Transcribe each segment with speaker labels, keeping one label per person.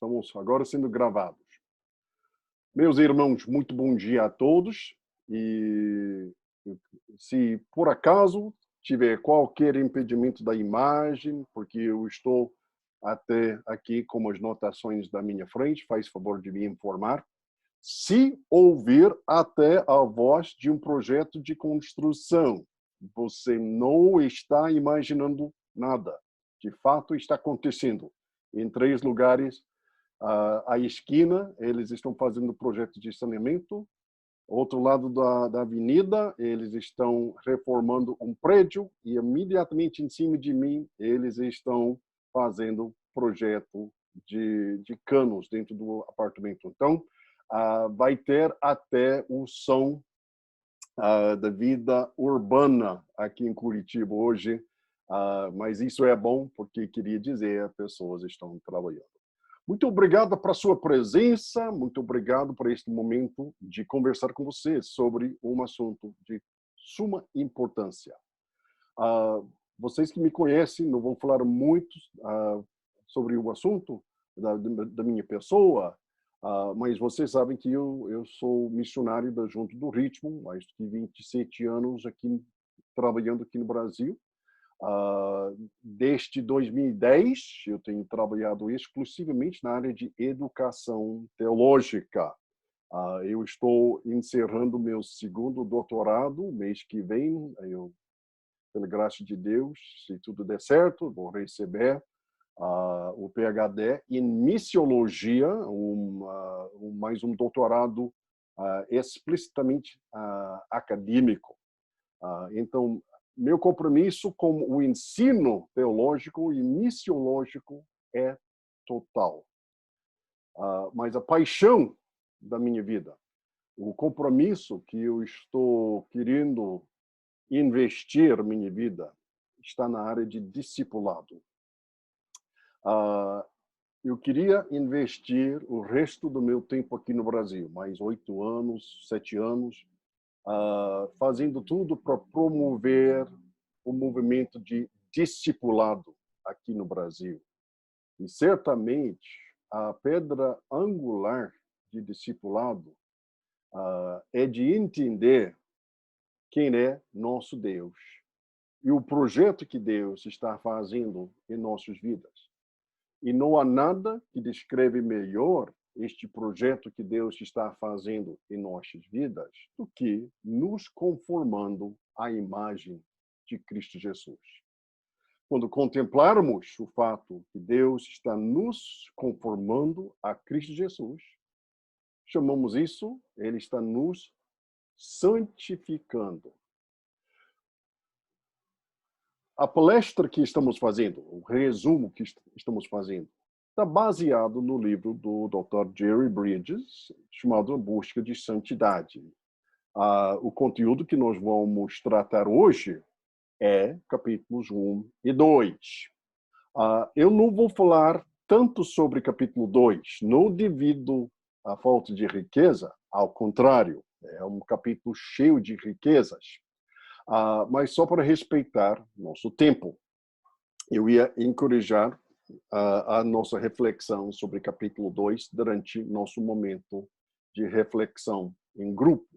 Speaker 1: Estamos agora sendo gravados. Meus irmãos, muito bom dia a todos. E se por acaso tiver qualquer impedimento da imagem, porque eu estou até aqui com as notações da minha frente, faz favor de me informar. Se ouvir até a voz de um projeto de construção, você não está imaginando nada. De fato, está acontecendo. Em 3 lugares, à esquina, eles estão fazendo projeto de saneamento. Outro lado da avenida, eles estão reformando um prédio e imediatamente em cima de mim, eles estão fazendo projeto de canos dentro do apartamento. Então, vai ter até o som da vida urbana aqui em Curitiba hoje, mas isso é bom porque queria dizer as pessoas estão trabalhando. Muito obrigado pela sua presença, muito obrigado por este momento de conversar com você sobre um assunto de suma importância. Vocês que me conhecem, não vou falar muito sobre o assunto da minha pessoa, mas vocês sabem que eu sou missionário da Junta do Ritmo, mais de 27 anos aqui, trabalhando aqui no Brasil. Desde 2010, eu tenho trabalhado exclusivamente na área de educação teológica. Eu estou encerrando meu 2º doutorado, mês que vem. Pela graça de Deus, se tudo der certo, vou receber o PhD em missiologia, mais um doutorado explicitamente acadêmico. Então, meu compromisso com o ensino teológico e missiológico é total. Mas a paixão da minha vida, o compromisso que eu estou querendo investir minha vida, está na área de discipulado. Eu queria investir o resto do meu tempo aqui no Brasil, mais 8 anos, 7 anos, fazendo tudo para promover o movimento de discipulado aqui no Brasil. E certamente a pedra angular de discipulado é de entender quem é nosso Deus e o projeto que Deus está fazendo em nossas vidas. E não há nada que descreve melhor este projeto que Deus está fazendo em nossas vidas do que nos conformando à imagem de Cristo Jesus. Quando contemplarmos o fato que Deus está nos conformando a Cristo Jesus, chamamos isso, Ele está nos santificando. A palestra que estamos fazendo, o resumo que estamos fazendo, está baseado no livro do Dr. Jerry Bridges, chamado A Busca de Santidade. O conteúdo que nós vamos tratar hoje é capítulos 1 e 2. Eu não vou falar tanto sobre capítulo 2, não devido à falta de riqueza, ao contrário, é um capítulo cheio de riquezas. Mas só para respeitar nosso tempo, eu ia encorajar a nossa reflexão sobre capítulo 2 durante nosso momento de reflexão em grupo.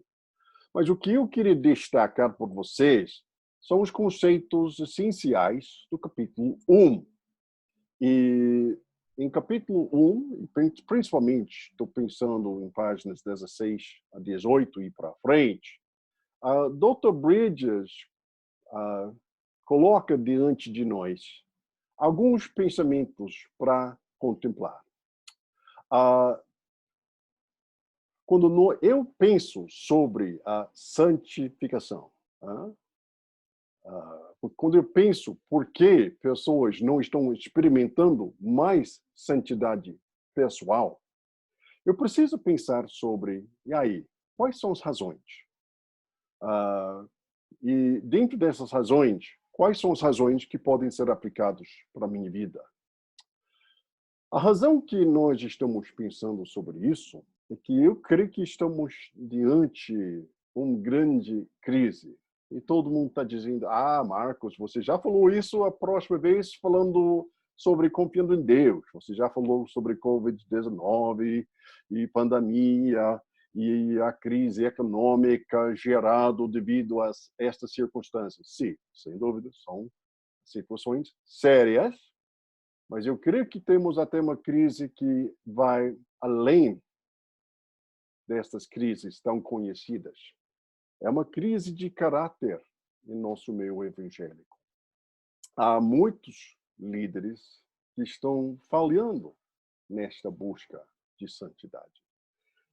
Speaker 1: Mas o que eu queria destacar por vocês são os conceitos essenciais do capítulo 1. E em capítulo 1, principalmente, estou pensando em páginas 16 a 18 e para frente, Dr. Bridges coloca diante de nós alguns pensamentos para contemplar. Quando eu penso sobre a santificação, quando eu penso por que pessoas não estão experimentando mais santidade pessoal, eu preciso pensar sobre, e aí, quais são as razões? E dentro dessas razões, quais são as razões que podem ser aplicadas para a minha vida? A razão que nós estamos pensando sobre isso é que eu creio que estamos diante de uma grande crise. E todo mundo está dizendo, Marcos, você já falou isso a próxima vez falando sobre confiando em Deus. Você já falou sobre Covid-19 e pandemia e a crise econômica gerada devido a estas circunstâncias. Sim, sem dúvida, são situações sérias, mas eu creio que temos até uma crise que vai além destas crises tão conhecidas. É uma crise de caráter em nosso meio evangélico. Há muitos líderes que estão falhando nesta busca de santidade.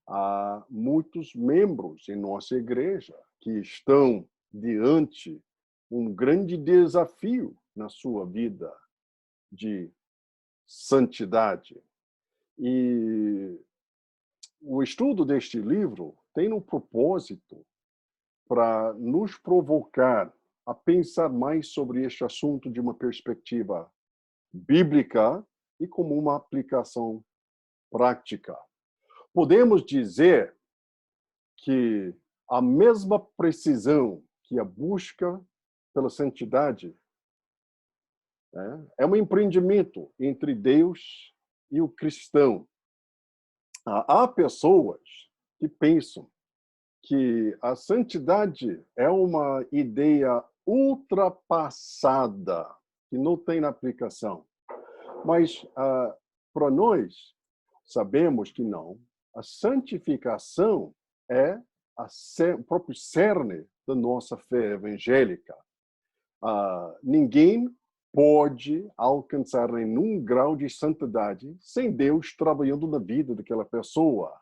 Speaker 1: Há muitos membros em nossa igreja que estão diante um grande desafio na sua vida de santidade. E o estudo deste livro tem um propósito para nos provocar a pensar mais sobre este assunto de uma perspectiva bíblica e como uma aplicação prática. Podemos dizer que a mesma precisão que a busca pela santidade é um empreendimento entre Deus e o cristão. Há pessoas que pensam que a santidade é uma ideia ultrapassada, que não tem aplicação. Mas, para nós, sabemos que não. A santificação é o próprio cerne da nossa fé evangélica. Ninguém pode alcançar nenhum grau de santidade sem Deus trabalhando na vida daquela pessoa.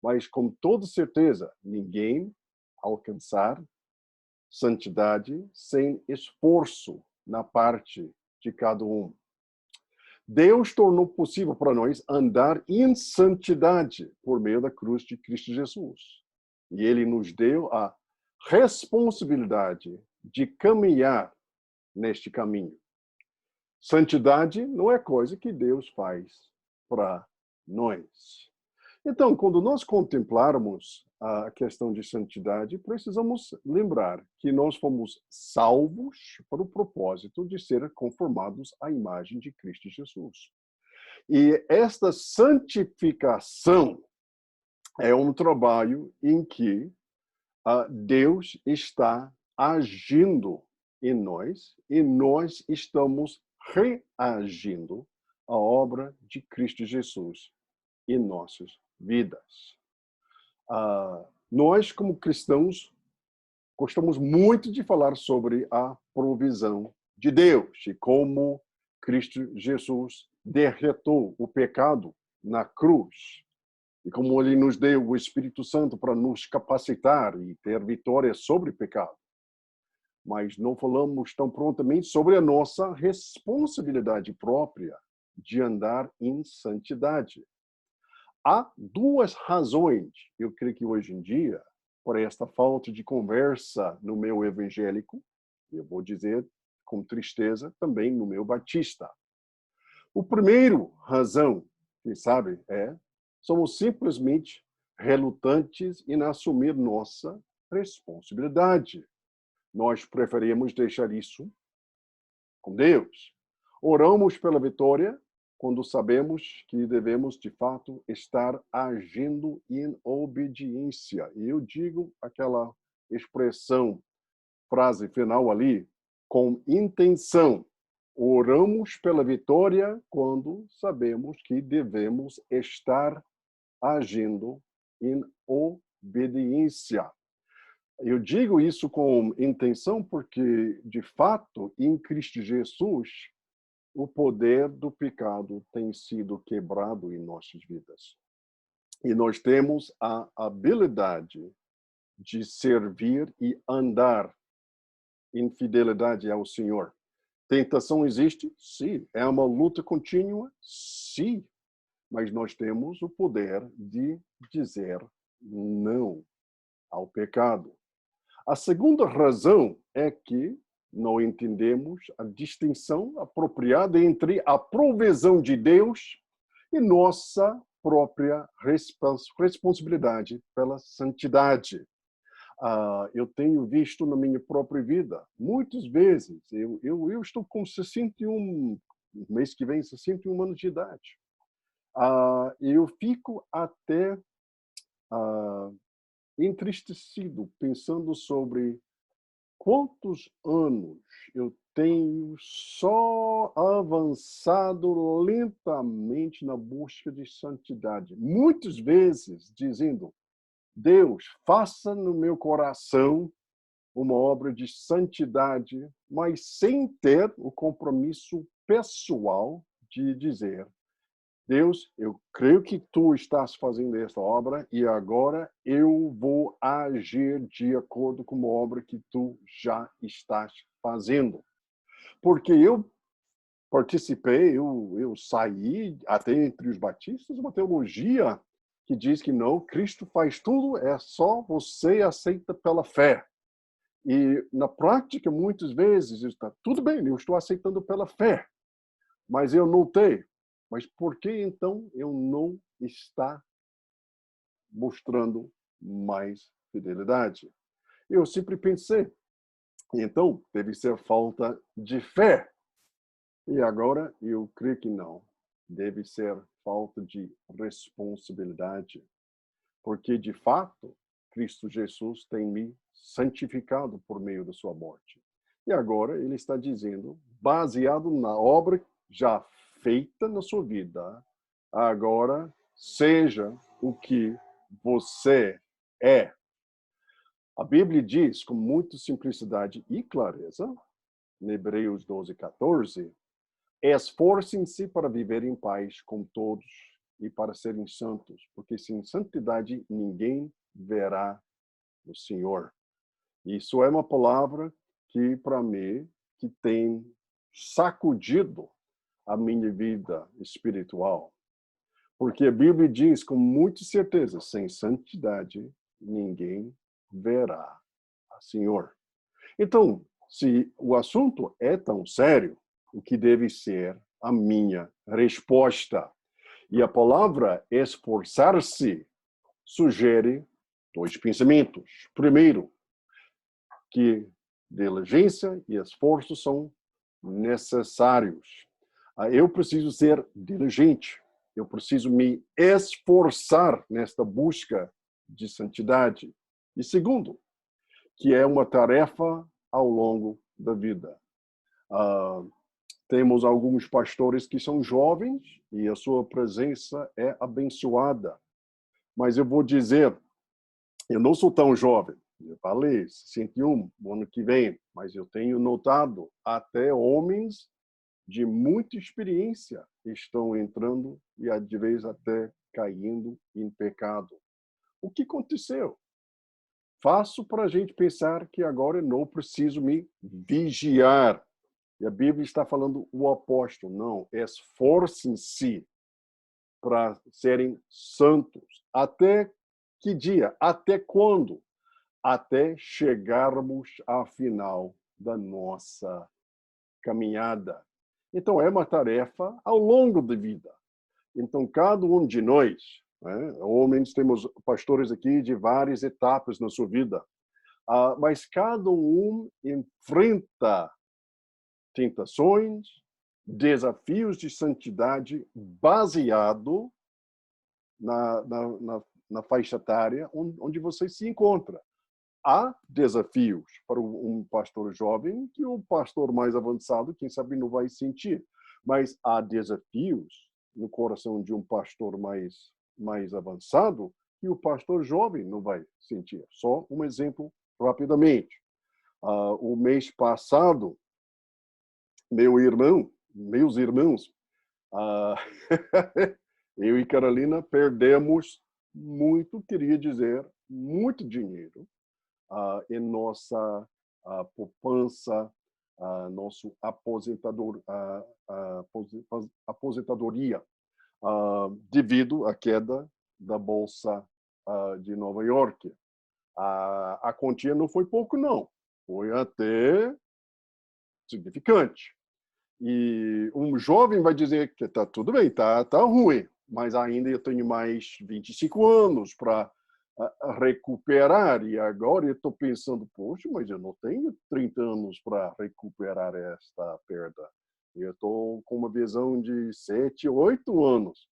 Speaker 1: Mas, com toda certeza, ninguém alcançar santidade sem esforço na parte de cada um. Deus tornou possível para nós andar em santidade por meio da cruz de Cristo Jesus. E Ele nos deu a responsabilidade de caminhar neste caminho. Santidade não é coisa que Deus faz para nós. Então, quando nós contemplarmos a questão de santidade, precisamos lembrar que nós fomos salvos para o propósito de ser conformados à imagem de Cristo Jesus. E esta santificação é um trabalho em que Deus está agindo em nós e nós estamos reagindo à obra de Cristo Jesus em nossas vidas. Nós, como cristãos, gostamos muito de falar sobre a provisão de Deus e como Cristo Jesus derrotou o pecado na cruz e como Ele nos deu o Espírito Santo para nos capacitar e ter vitória sobre o pecado. Mas não falamos tão prontamente sobre a nossa responsabilidade própria de andar em santidade. Há duas razões, eu creio que hoje em dia, por esta falta de conversa no meio evangélico, eu vou dizer com tristeza, também no meio batista. O primeiro razão, quem sabe, somos simplesmente relutantes em assumir nossa responsabilidade. Nós preferimos deixar isso com Deus. Oramos pela vitória quando sabemos que devemos, de fato, estar agindo em obediência. E eu digo aquela expressão, frase final ali, com intenção. Oramos pela vitória quando sabemos que devemos estar agindo em obediência. Eu digo isso com intenção porque, de fato, em Cristo Jesus, o poder do pecado tem sido quebrado em nossas vidas. E nós temos a habilidade de servir e andar em fidelidade ao Senhor. Tentação existe? Sim. É uma luta contínua? Sim. Mas nós temos o poder de dizer não ao pecado. A segunda razão é que não entendemos a distinção apropriada entre a provisão de Deus e nossa própria responsabilidade pela santidade. Eu tenho visto na minha própria vida, muitas vezes, eu estou com 61 no mês que vem, 61 anos de idade. Eu fico até entristecido pensando sobre quantos anos eu tenho só avançado lentamente na busca de santidade. Muitas vezes dizendo, Deus, faça no meu coração uma obra de santidade, mas sem ter o compromisso pessoal de dizer, Deus, eu creio que tu estás fazendo essa obra e agora eu vou agir de acordo com a obra que tu já estás fazendo. Porque eu participei, eu saí até entre os batistas uma teologia que diz que não, Cristo faz tudo, é só você aceita pela fé. E na prática, muitas vezes, está tudo bem, eu estou aceitando pela fé, mas eu notei. Mas por que então eu não está mostrando mais fidelidade? Eu sempre pensei, então deve ser falta de fé. E agora eu creio que não. Deve ser falta de responsabilidade. Porque, de fato, Cristo Jesus tem me santificado por meio da sua morte. E agora ele está dizendo, baseado na obra já feita na sua vida, agora seja o que você é. A Bíblia diz, com muita simplicidade e clareza, em Hebreus 12:14, esforcem-se para viver em paz com todos e para serem santos, porque sem santidade ninguém verá o Senhor. Isso é uma palavra que, para mim, que tem sacudido a minha vida espiritual. Porque a Bíblia diz com muita certeza, sem santidade ninguém verá o Senhor. Então, se o assunto é tão sério, o que deve ser a minha resposta? E a palavra esforçar-se sugere dois pensamentos. Primeiro, que diligência e esforço são necessários. Eu preciso ser diligente. Eu preciso me esforçar nesta busca de santidade. E segundo, que é uma tarefa ao longo da vida. Temos alguns pastores que são jovens e a sua presença é abençoada. Mas eu vou dizer, eu não sou tão jovem. Eu falei, 61, no ano que vem. Mas eu tenho notado até homens de muita experiência estão entrando e, às vezes, até caindo em pecado. O que aconteceu? Faço para a gente pensar que agora eu não preciso me vigiar. E a Bíblia está falando o apóstolo, não, esforcem-se para serem santos. Até que dia? Até quando? Até chegarmos ao final da nossa caminhada. Então, é uma tarefa ao longo da vida. Então, cada um de nós, né, homens, temos pastores aqui de várias etapas na sua vida, mas cada um enfrenta tentações, desafios de santidade baseado na faixa etária onde você se encontra. Há desafios para um pastor jovem que o pastor mais avançado, quem sabe, não vai sentir. Mas há desafios no coração de um pastor mais avançado que o pastor jovem não vai sentir. Só um exemplo rapidamente. O mês passado, meus irmãos, eu e Carolina perdemos muito, queria dizer, muito dinheiro em nossa poupança, nosso aposentadoria, devido à queda da Bolsa de Nova York. A quantia não foi pouco, não. Foi até significante. E um jovem vai dizer que está tudo bem, tá ruim, mas ainda eu tenho mais 25 anos para recuperar. E agora eu estou pensando, poxa, mas eu não tenho 30 anos para recuperar esta perda. Eu estou com uma visão de 7, 8 anos.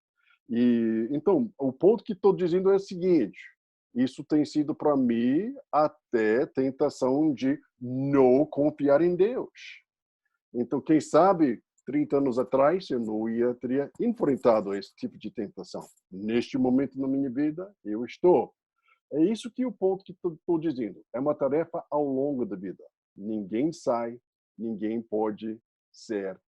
Speaker 1: E então, o ponto que estou dizendo é o seguinte: isso tem sido para mim até tentação de não confiar em Deus. Então, quem sabe 30 anos atrás eu não teria enfrentado esse tipo de tentação. Neste momento na minha vida, eu estou. É isso que o ponto que estou dizendo. É uma tarefa ao longo da vida. Ninguém sai, ninguém pode ser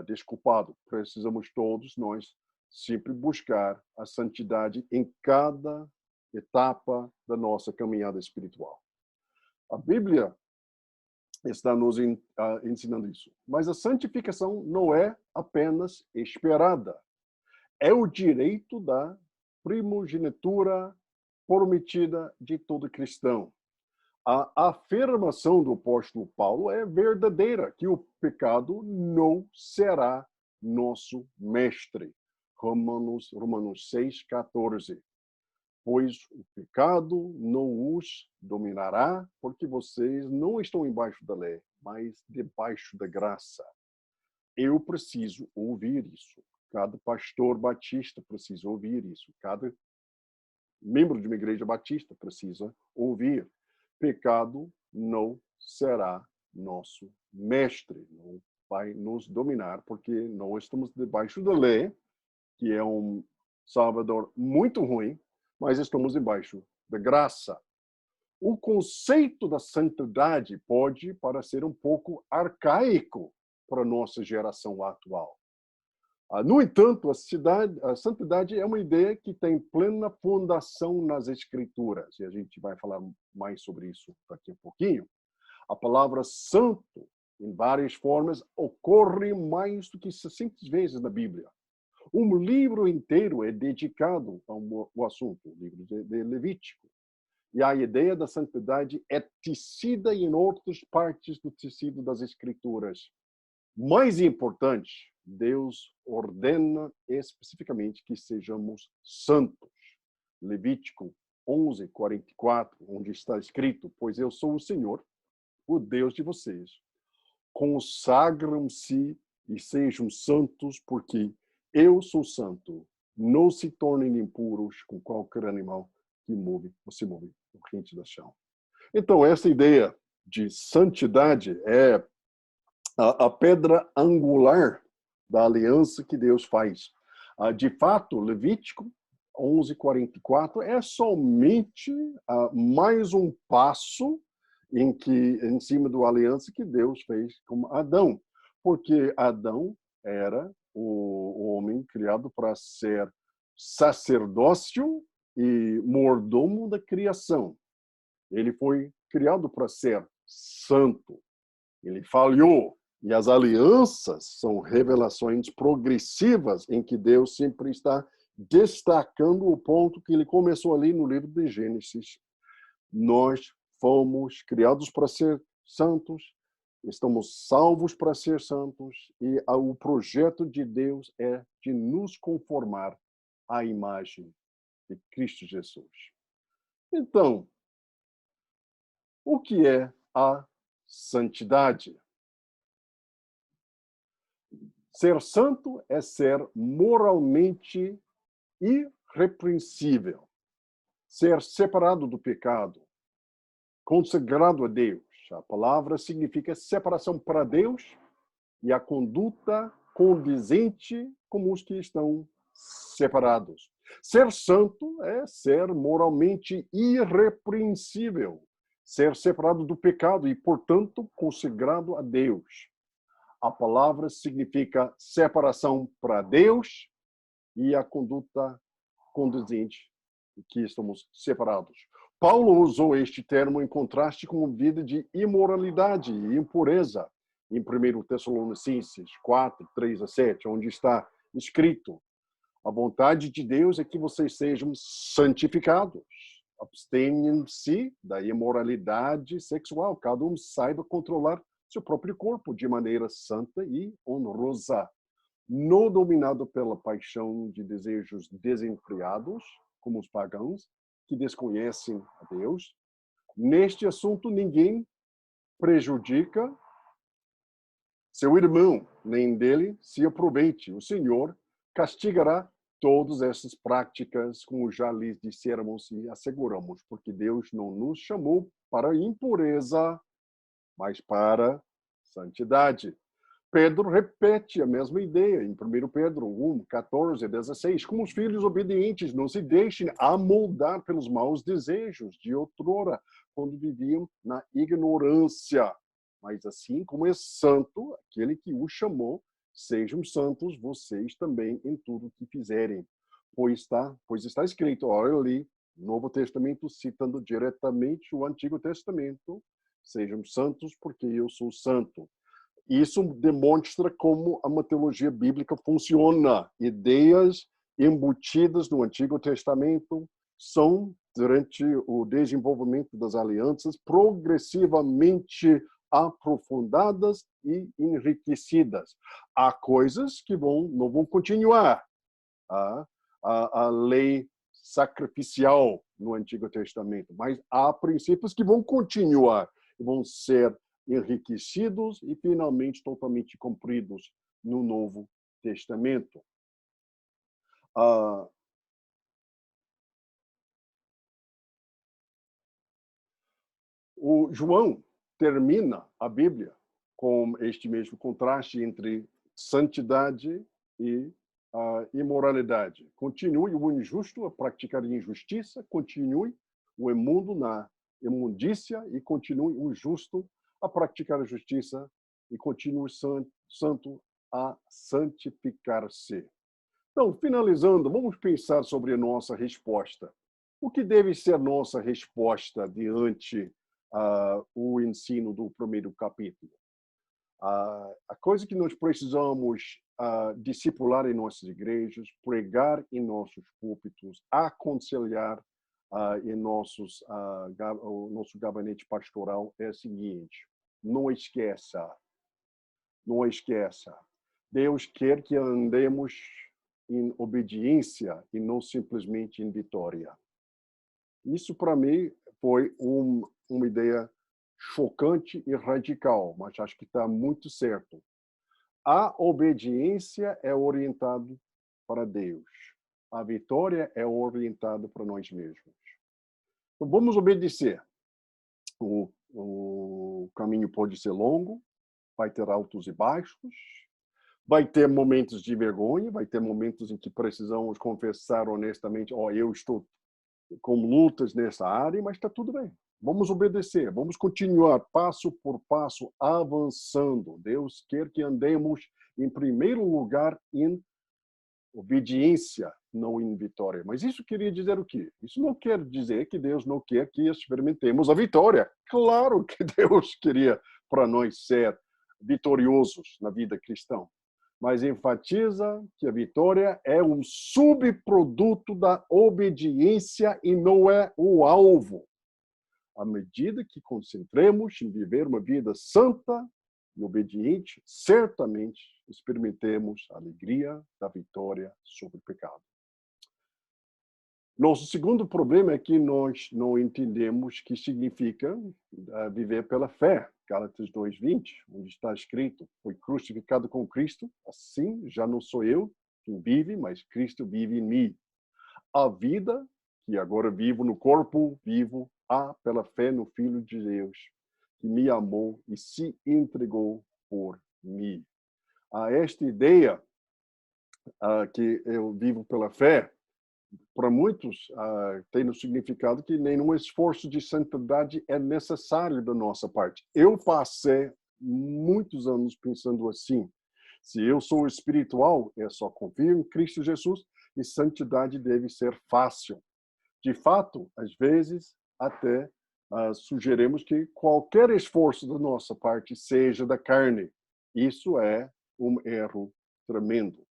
Speaker 1: desculpado. Precisamos todos nós sempre buscar a santidade em cada etapa da nossa caminhada espiritual. A Bíblia está nos ensinando isso. Mas a santificação não é apenas esperada. É o direito da primogenitura prometida de todo cristão. A afirmação do apóstolo Paulo é verdadeira, que o pecado não será nosso mestre. Romanos 6,14. Pois o pecado não os dominará, porque vocês não estão embaixo da lei, mas debaixo da graça. Eu preciso ouvir isso. Cada pastor batista precisa ouvir isso. Cada membro de uma igreja batista precisa ouvir. Pecado não será nosso mestre, não vai nos dominar, porque nós estamos debaixo da lei, que é um salvador muito ruim, mas estamos debaixo da graça. O conceito da santidade pode parecer um pouco arcaico para a nossa geração atual. No entanto, a santidade é uma ideia que tem plena fundação nas Escrituras, e a gente vai falar mais sobre isso daqui a pouquinho. A palavra santo, em várias formas, ocorre mais do que 600 vezes na Bíblia. Um livro inteiro é dedicado ao assunto, o livro de Levítico. E a ideia da santidade é tecida em outras partes do tecido das Escrituras. Mais importante, Deus ordena especificamente que sejamos santos. Levítico 11:44, onde está escrito: pois eu sou o Senhor, o Deus de vocês. Consagram-se e sejam santos, porque eu sou santo. Não se tornem impuros com qualquer animal que se move no rente da chão. Então, essa ideia de santidade é a pedra angular da aliança que Deus faz. De fato, Levítico 11:44 é somente mais um passo em cima da aliança que Deus fez com Adão, porque Adão era o homem criado para ser sacerdócio e mordomo da criação. Ele foi criado para ser santo. Ele falhou. E as alianças são revelações progressivas em que Deus sempre está destacando o ponto que ele começou ali no livro de Gênesis. Nós fomos criados para ser santos, estamos salvos para ser santos, e o projeto de Deus é de nos conformar à imagem de Cristo Jesus. Então, o que é a santidade? Ser santo é ser moralmente irrepreensível, ser separado do pecado, consagrado a Deus. A palavra significa separação para Deus e a conduta condizente com os que estão separados. Ser santo é ser moralmente irrepreensível, ser separado do pecado e, portanto, consagrado a Deus. A palavra significa separação para Deus e a conduta condizente que estamos separados. Paulo usou este termo em contraste com uma vida de imoralidade e impureza em 1 Tessalonicenses 4:3-7, onde está escrito: a vontade de Deus é que vocês sejam santificados. Abstenham-se da imoralidade sexual. Cada um saiba controlar seu próprio corpo de maneira santa e honrosa, não dominado pela paixão de desejos desenfreados, como os pagãos, que desconhecem a Deus. Neste assunto, ninguém prejudica seu irmão, nem dele se aproveite. O Senhor castigará todas essas práticas, como já lhes dissemos e asseguramos, porque Deus não nos chamou para impureza, mas para santidade. Pedro repete a mesma ideia em 1 Pedro 1, 14 e 16. Como os filhos obedientes, não se deixem amoldar pelos maus desejos de outrora, quando viviam na ignorância. Mas assim como é santo aquele que os chamou, sejam santos vocês também em tudo que fizerem. Pois está escrito, olha ali, Novo Testamento citando diretamente o Antigo Testamento, sejam santos porque eu sou santo. Isso demonstra como a teologia bíblica funciona. Ideias embutidas no Antigo Testamento são, durante o desenvolvimento das alianças, progressivamente aprofundadas e enriquecidas. Há coisas que não vão continuar. A lei sacrificial no Antigo Testamento, mas há princípios que vão continuar, vão ser enriquecidos e finalmente totalmente cumpridos no Novo Testamento. O João termina a Bíblia com este mesmo contraste entre santidade e imoralidade. Continue o injusto a praticar injustiça, continue o imundo na imundícia e continue o justo a praticar a justiça e continue santo a santificar-se. Então, finalizando, vamos pensar sobre a nossa resposta. O que deve ser a nossa resposta diante o ensino do primeiro capítulo? A coisa que nós precisamos discipular em nossas igrejas, pregar em nossos púlpitos, aconselhar em nosso gabinete pastoral é o seguinte: não esqueça, Deus quer que andemos em obediência e não simplesmente em vitória. Isso, para mim, foi uma ideia chocante e radical, mas acho que está muito certo. A obediência é orientada para Deus. A vitória é orientada para nós mesmos. Então, vamos obedecer. O caminho pode ser longo, vai ter altos e baixos, vai ter momentos de vergonha, vai ter momentos em que precisamos confessar honestamente, eu estou com lutas nessa área, mas está tudo bem. Vamos obedecer, vamos continuar passo por passo avançando. Deus quer que andemos, em primeiro lugar, em obediência, não em vitória. Mas isso queria dizer o quê? Isso não quer dizer que Deus não quer que experimentemos a vitória. Claro que Deus queria para nós ser vitoriosos na vida cristã. Mas enfatiza que a vitória é um subproduto da obediência e não é o alvo. À medida que concentremos em viver uma vida santa e obediente, certamente experimentemos a alegria da vitória sobre o pecado. Nosso segundo problema é que nós não entendemos o que significa viver pela fé. Gálatas 2:20, onde está escrito: foi crucificado com Cristo, assim já não sou eu quem vive, mas Cristo vive em mim. A vida que agora vivo no corpo, vivo pela fé no Filho de Deus, que me amou e se entregou por mim. Esta ideia que eu vivo pela fé, para muitos, tem o significado que nenhum esforço de santidade é necessário da nossa parte. Eu passei muitos anos pensando assim: se eu sou espiritual, é só confiar em Cristo Jesus e santidade deve ser fácil. De fato, às vezes, até sugerimos que qualquer esforço da nossa parte seja da carne. Isso é um erro tremendo,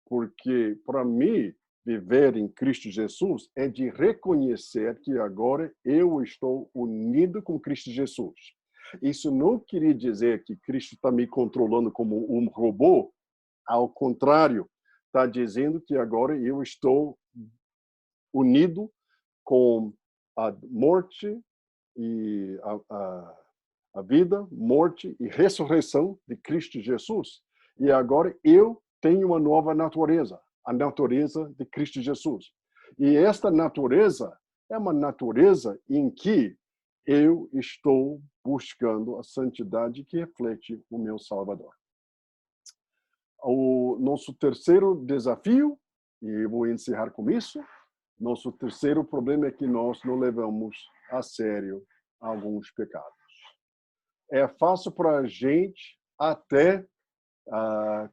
Speaker 1: porque, para mim, viver em Cristo Jesus é de reconhecer que agora eu estou unido com Cristo Jesus. Isso não queria dizer que Cristo está me controlando como um robô. Ao contrário, está dizendo que agora eu estou unido com a morte e a vida, morte e ressurreição de Cristo Jesus. E agora eu tenho uma nova natureza, a natureza de Cristo Jesus. E esta natureza é uma natureza em que eu estou buscando a santidade que reflete o meu Salvador. O nosso terceiro desafio, e vou encerrar com isso, nosso terceiro problema é que nós não levamos a sério alguns pecados. É fácil para a gente até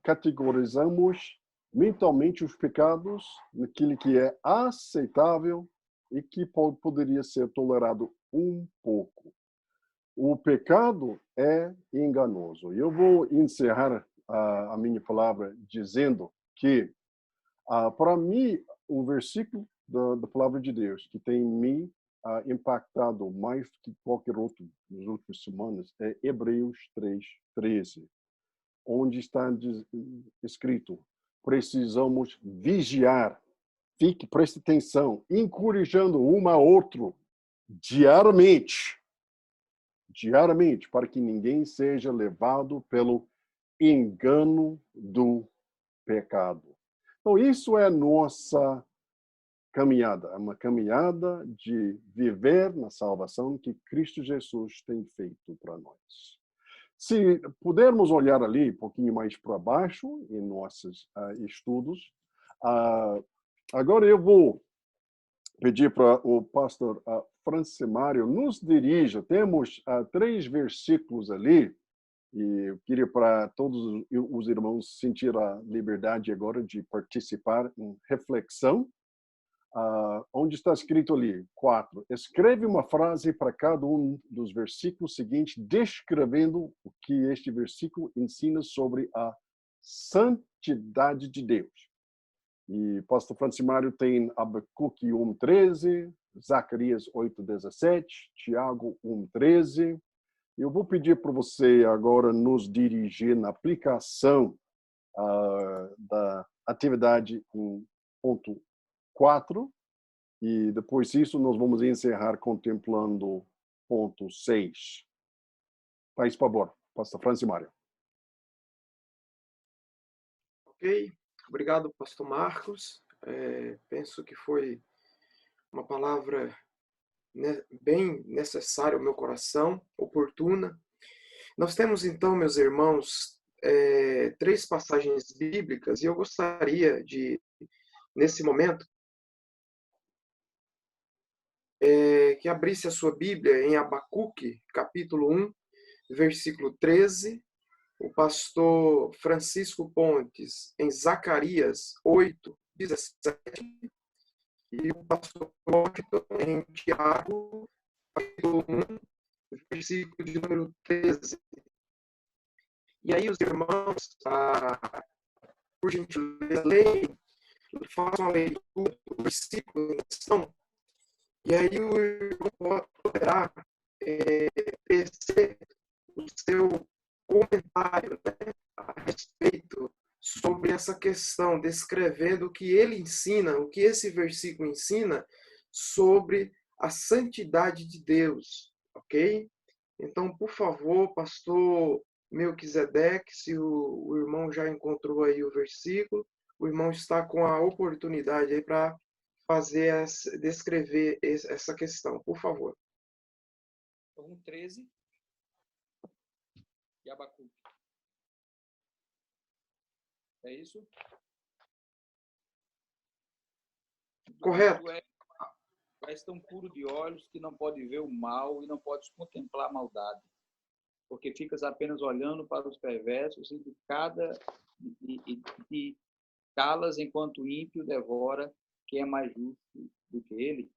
Speaker 1: categorizamos mentalmente os pecados naquilo que é aceitável e que poderia ser tolerado um pouco. O pecado é enganoso. Eu vou encerrar a minha palavra dizendo que, para mim, o versículo da palavra de Deus que tem me impactado mais que qualquer outro nas últimas semanas é Hebreus 3:13, onde está escrito: precisamos vigiar, preste atenção, encorajando um ao outro diariamente, para que ninguém seja levado pelo engano do pecado. Então, isso é a nossa caminhada, é uma caminhada de viver na salvação que Cristo Jesus tem feito para nós. Se pudermos olhar ali um pouquinho mais para baixo em nossos estudos, agora eu vou pedir para o pastor Francimário nos dirija. Temos 3 versículos ali, e eu queria para todos os irmãos sentir a liberdade agora de participar em reflexão. Onde está escrito ali, 4. Escreve uma frase para cada um dos versículos seguintes, descrevendo o que este versículo ensina sobre a santidade de Deus. E pastor Francimário tem Abacuque 1:13, Zacarias 8:17, Tiago 1:13. Eu vou pedir para você agora nos dirigir na aplicação da atividade em ponto 4, e depois disso nós vamos encerrar contemplando ponto 6. Faz favor, pastor Francimário.
Speaker 2: Ok, obrigado, pastor Marcos. Penso que foi uma palavra bem necessária ao meu coração, oportuna. Nós temos então, meus irmãos, 3 passagens bíblicas, e eu gostaria de, nesse momento, que abrisse a sua Bíblia em Abacuque, capítulo 1, versículo 13, o pastor Francisco Pontes em Zacarias 8:17, e o pastor Washington em Tiago, capítulo 1, versículo de número 13. E aí os irmãos, por gentileza, façam a leitura do versículo em questão, e aí o irmão poderá tecer o seu comentário, né, a respeito sobre essa questão, descrevendo o que ele ensina, o que esse versículo ensina sobre a santidade de Deus, ok? Então, por favor, pastor Melquisedeque, se o irmão já encontrou aí o versículo, o irmão está com a oportunidade aí para descrever essa questão, por favor.
Speaker 3: 1:13 e Abacuque. É isso?
Speaker 2: Correto.
Speaker 3: Tu és tão puro de olhos que não pode ver o mal e não podes contemplar a maldade, porque ficas apenas olhando para os perversos e calas enquanto o ímpio devora quem é mais justo do que ele.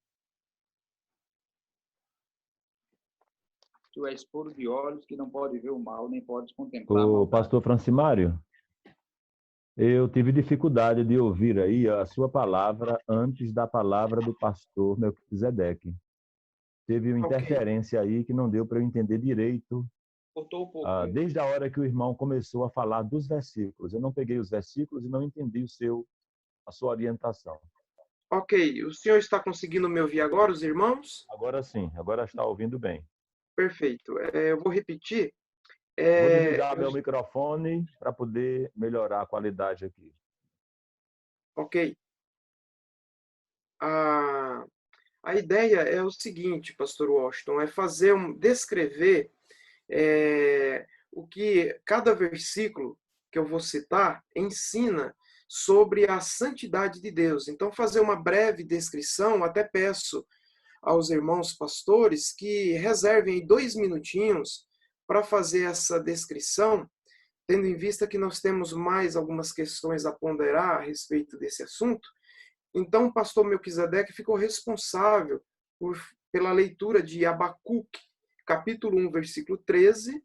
Speaker 3: Tu és puro de olhos que não pode ver o mal nem podes contemplar a maldade.
Speaker 4: Pastor Francimário, eu tive dificuldade de ouvir aí a sua palavra antes da palavra do pastor Melquisedeque. Teve uma interferência aí que não deu para eu entender direito.
Speaker 3: Cortou um pouco.
Speaker 4: Desde a hora que o irmão começou a falar dos versículos. Eu não peguei os versículos e não entendi a sua orientação.
Speaker 2: Ok, o senhor está conseguindo me ouvir agora, os irmãos?
Speaker 4: Agora sim, agora está ouvindo bem.
Speaker 2: Perfeito. Eu vou repetir.
Speaker 4: Vou desligar meu microfone para poder melhorar a qualidade aqui.
Speaker 2: Ok. A ideia é o seguinte, pastor Washington, é descrever o que cada versículo que eu vou citar ensina sobre a santidade de Deus. Então, fazer uma breve descrição, até peço aos irmãos pastores que reservem 2 minutinhos para fazer essa descrição, tendo em vista que nós temos mais algumas questões a ponderar a respeito desse assunto. Então, o pastor Melquisedeque ficou responsável pela leitura de Abacuque, capítulo 1, versículo 13,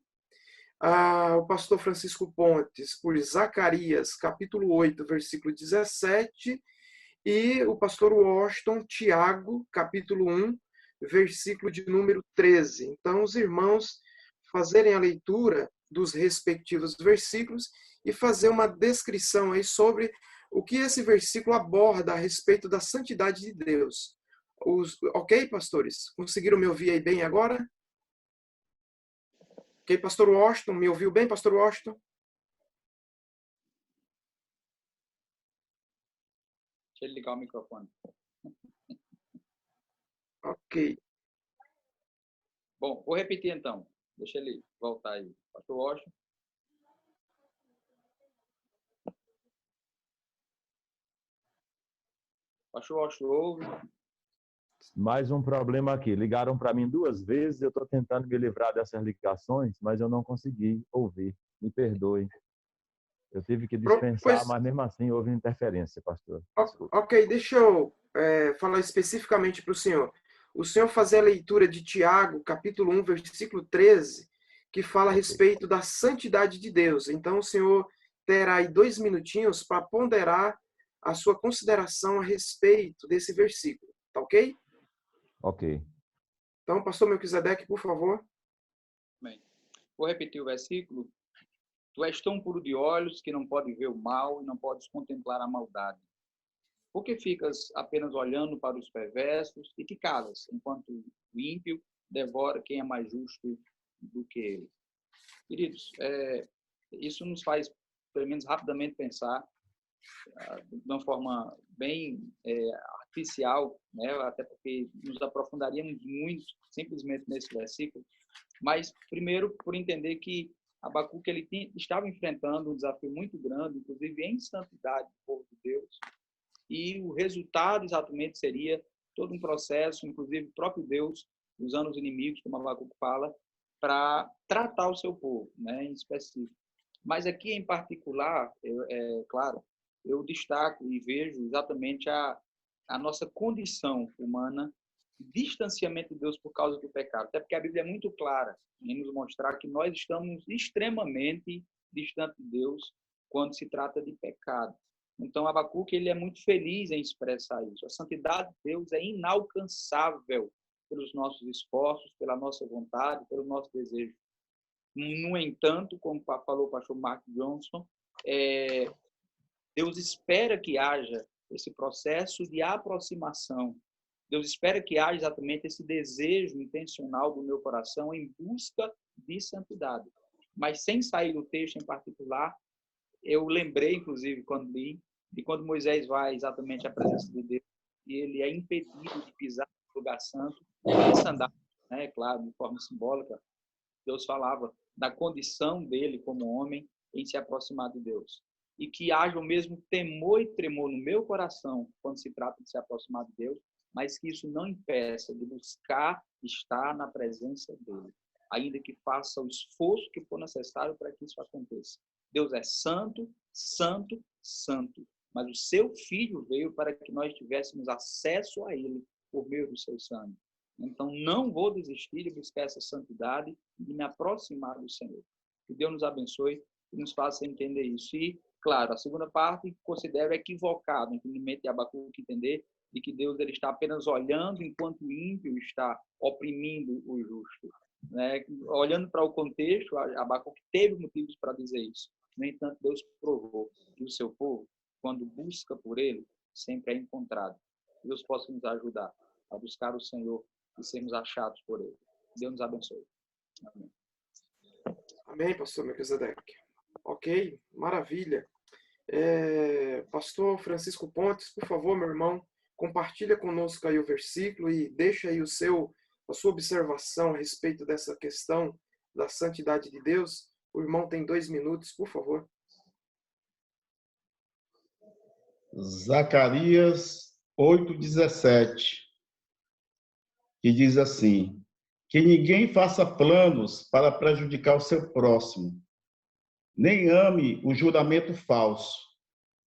Speaker 2: o pastor Francisco Pontes por Zacarias, capítulo 8, versículo 17, e o pastor Washington, Tiago, capítulo 1, versículo de número 13. Então, os irmãos fazerem a leitura dos respectivos versículos e fazer uma descrição aí sobre o que esse versículo aborda a respeito da santidade de Deus. Ok, pastores? Conseguiram me ouvir aí bem agora? Ok, pastor Washington, me ouviu bem, pastor Washington?
Speaker 3: Deixa ele ligar o microfone.
Speaker 2: Ok.
Speaker 3: Bom, vou repetir então. Deixa ele voltar aí. Pastor Washington. Pastor Washington, ouve.
Speaker 4: Mais um problema aqui. Ligaram para mim 2 vezes, eu estou tentando me livrar dessas ligações, mas eu não consegui ouvir. Me perdoe. Eu tive que dispensar, mas mesmo assim houve interferência, pastor. Desculpa.
Speaker 2: Ok, deixa eu falar especificamente para o senhor. O senhor fazer a leitura de Tiago, capítulo 1, versículo 13, que fala a respeito da santidade de Deus. Então, o senhor terá aí 2 minutinhos para ponderar a sua consideração a respeito desse versículo. Tá ok?
Speaker 4: Ok.
Speaker 2: Então, pastor Melquisedeque, por favor.
Speaker 3: Bem, vou repetir o versículo. Tu és tão puro de olhos que não pode ver o mal e não podes contemplar a maldade. Por que ficas apenas olhando para os perversos e te calas, enquanto o ímpio devora quem é mais justo do que ele? Queridos, isso nos faz, pelo menos rapidamente, pensar de uma forma bem artificial, né? Até porque nos aprofundaríamos muito simplesmente nesse versículo, mas primeiro por entender que Abacuque estava enfrentando um desafio muito grande, inclusive em santidade do povo de Deus, e o resultado exatamente seria todo um processo, inclusive o próprio Deus usando os inimigos, como Abacuque fala, para tratar o seu povo, né, em específico. Mas aqui em particular, claro, eu destaco e vejo exatamente a nossa condição humana, distanciamento de Deus por causa do pecado. Até porque a Bíblia é muito clara em nos mostrar que nós estamos extremamente distantes de Deus quando se trata de pecado. Então, Abacuque ele é muito feliz em expressar isso. A santidade de Deus é inalcançável pelos nossos esforços, pela nossa vontade, pelo nosso desejo. No entanto, como falou o pastor Mark Johnson, Deus espera que haja esse processo de aproximação. Deus espera que haja exatamente esse desejo intencional do meu coração em busca de santidade. Mas sem sair do texto em particular, eu lembrei, inclusive, quando li, de quando Moisés vai exatamente à presença de Deus e ele é impedido de pisar no lugar santo em sandálias, né? Claro, de forma simbólica. Deus falava da condição dele como homem em se aproximar de Deus. E que haja o mesmo temor e tremor no meu coração quando se trata de se aproximar de Deus, mas que isso não impeça de buscar estar na presença dele, ainda que faça o esforço que for necessário para que isso aconteça. Deus é santo, santo, santo, mas o seu Filho veio para que nós tivéssemos acesso a ele por meio do seu sangue. Então, não vou desistir de buscar essa santidade e de me aproximar do Senhor. Que Deus nos abençoe e nos faça entender isso. E, claro, a segunda parte, considero equivocado o entendimento de Abacuque entender de que Deus ele está apenas olhando enquanto o ímpio está oprimindo o justo. Né? Olhando para o contexto, Abacuque teve motivos para dizer isso. No entanto, Deus provou que o seu povo, quando busca por ele, sempre é encontrado. Deus possa nos ajudar a buscar o Senhor e sermos achados por ele. Deus nos abençoe.
Speaker 2: Amém, pastor Melquisedeque. Ok, maravilha. Pastor Francisco Pontes, por favor, meu irmão, compartilha conosco aí o versículo e deixa aí a sua observação a respeito dessa questão da santidade de Deus. O irmão tem 2 minutos, por favor.
Speaker 5: Zacarias 8:17, que diz assim: que ninguém faça planos para prejudicar o seu próximo, nem ame o juramento falso,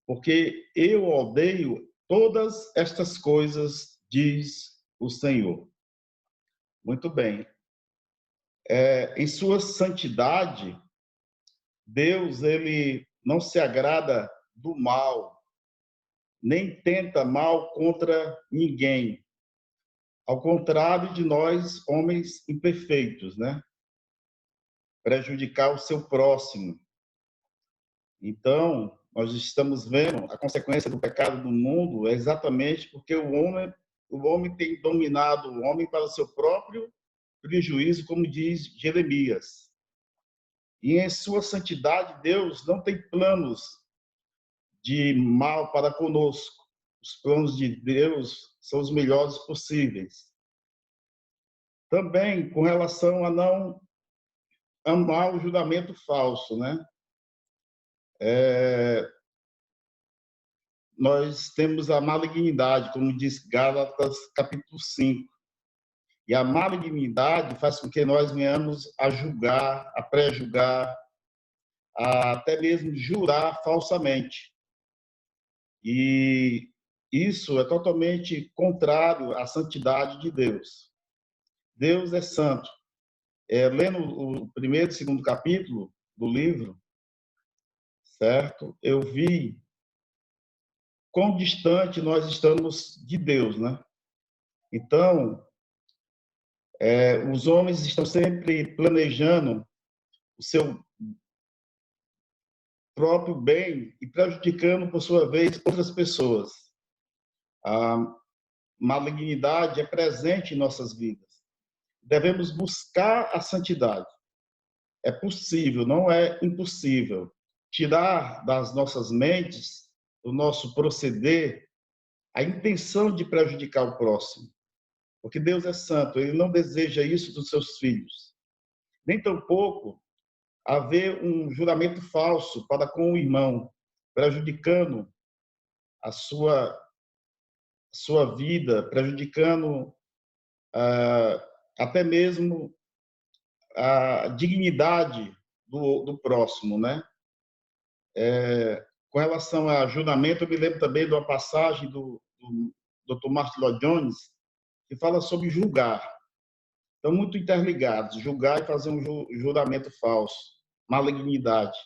Speaker 5: porque eu odeio todas estas coisas, diz o Senhor. Muito bem. Em sua santidade, Deus, ele não se agrada do mal, nem tenta mal contra ninguém. Ao contrário de nós, homens imperfeitos, né? Prejudicar o seu próximo. Então, nós estamos vendo a consequência do pecado do mundo é exatamente porque o homem tem dominado o homem para o seu próprio prejuízo, como diz Jeremias. E em sua santidade, Deus não tem planos de mal para conosco. Os planos de Deus são os melhores possíveis. Também com relação a não amar o juramento falso, né? Nós temos a malignidade, como diz Gálatas, capítulo 5. E a malignidade faz com que nós venhamos a julgar, a pré-julgar, a até mesmo jurar falsamente. E isso é totalmente contrário à santidade de Deus. Deus é santo. Lendo o primeiro e segundo capítulo do livro, certo? Eu vi quão distante nós estamos de Deus, né? Então, os homens estão sempre planejando o seu próprio bem e prejudicando, por sua vez, outras pessoas. A malignidade é presente em nossas vidas. Devemos buscar a santidade. É possível, não é impossível, tirar das nossas mentes, do nosso proceder, a intenção de prejudicar o próximo. Porque Deus é santo, ele não deseja isso dos seus filhos. Nem tampouco haver um juramento falso para com o irmão, prejudicando a sua vida, prejudicando até mesmo a dignidade do próximo, né? Com relação a juramento, eu me lembro também de uma passagem do Dr. Martin Lloyd Jones, que fala sobre julgar. Estão muito interligados, julgar e fazer um juramento falso, malignidade.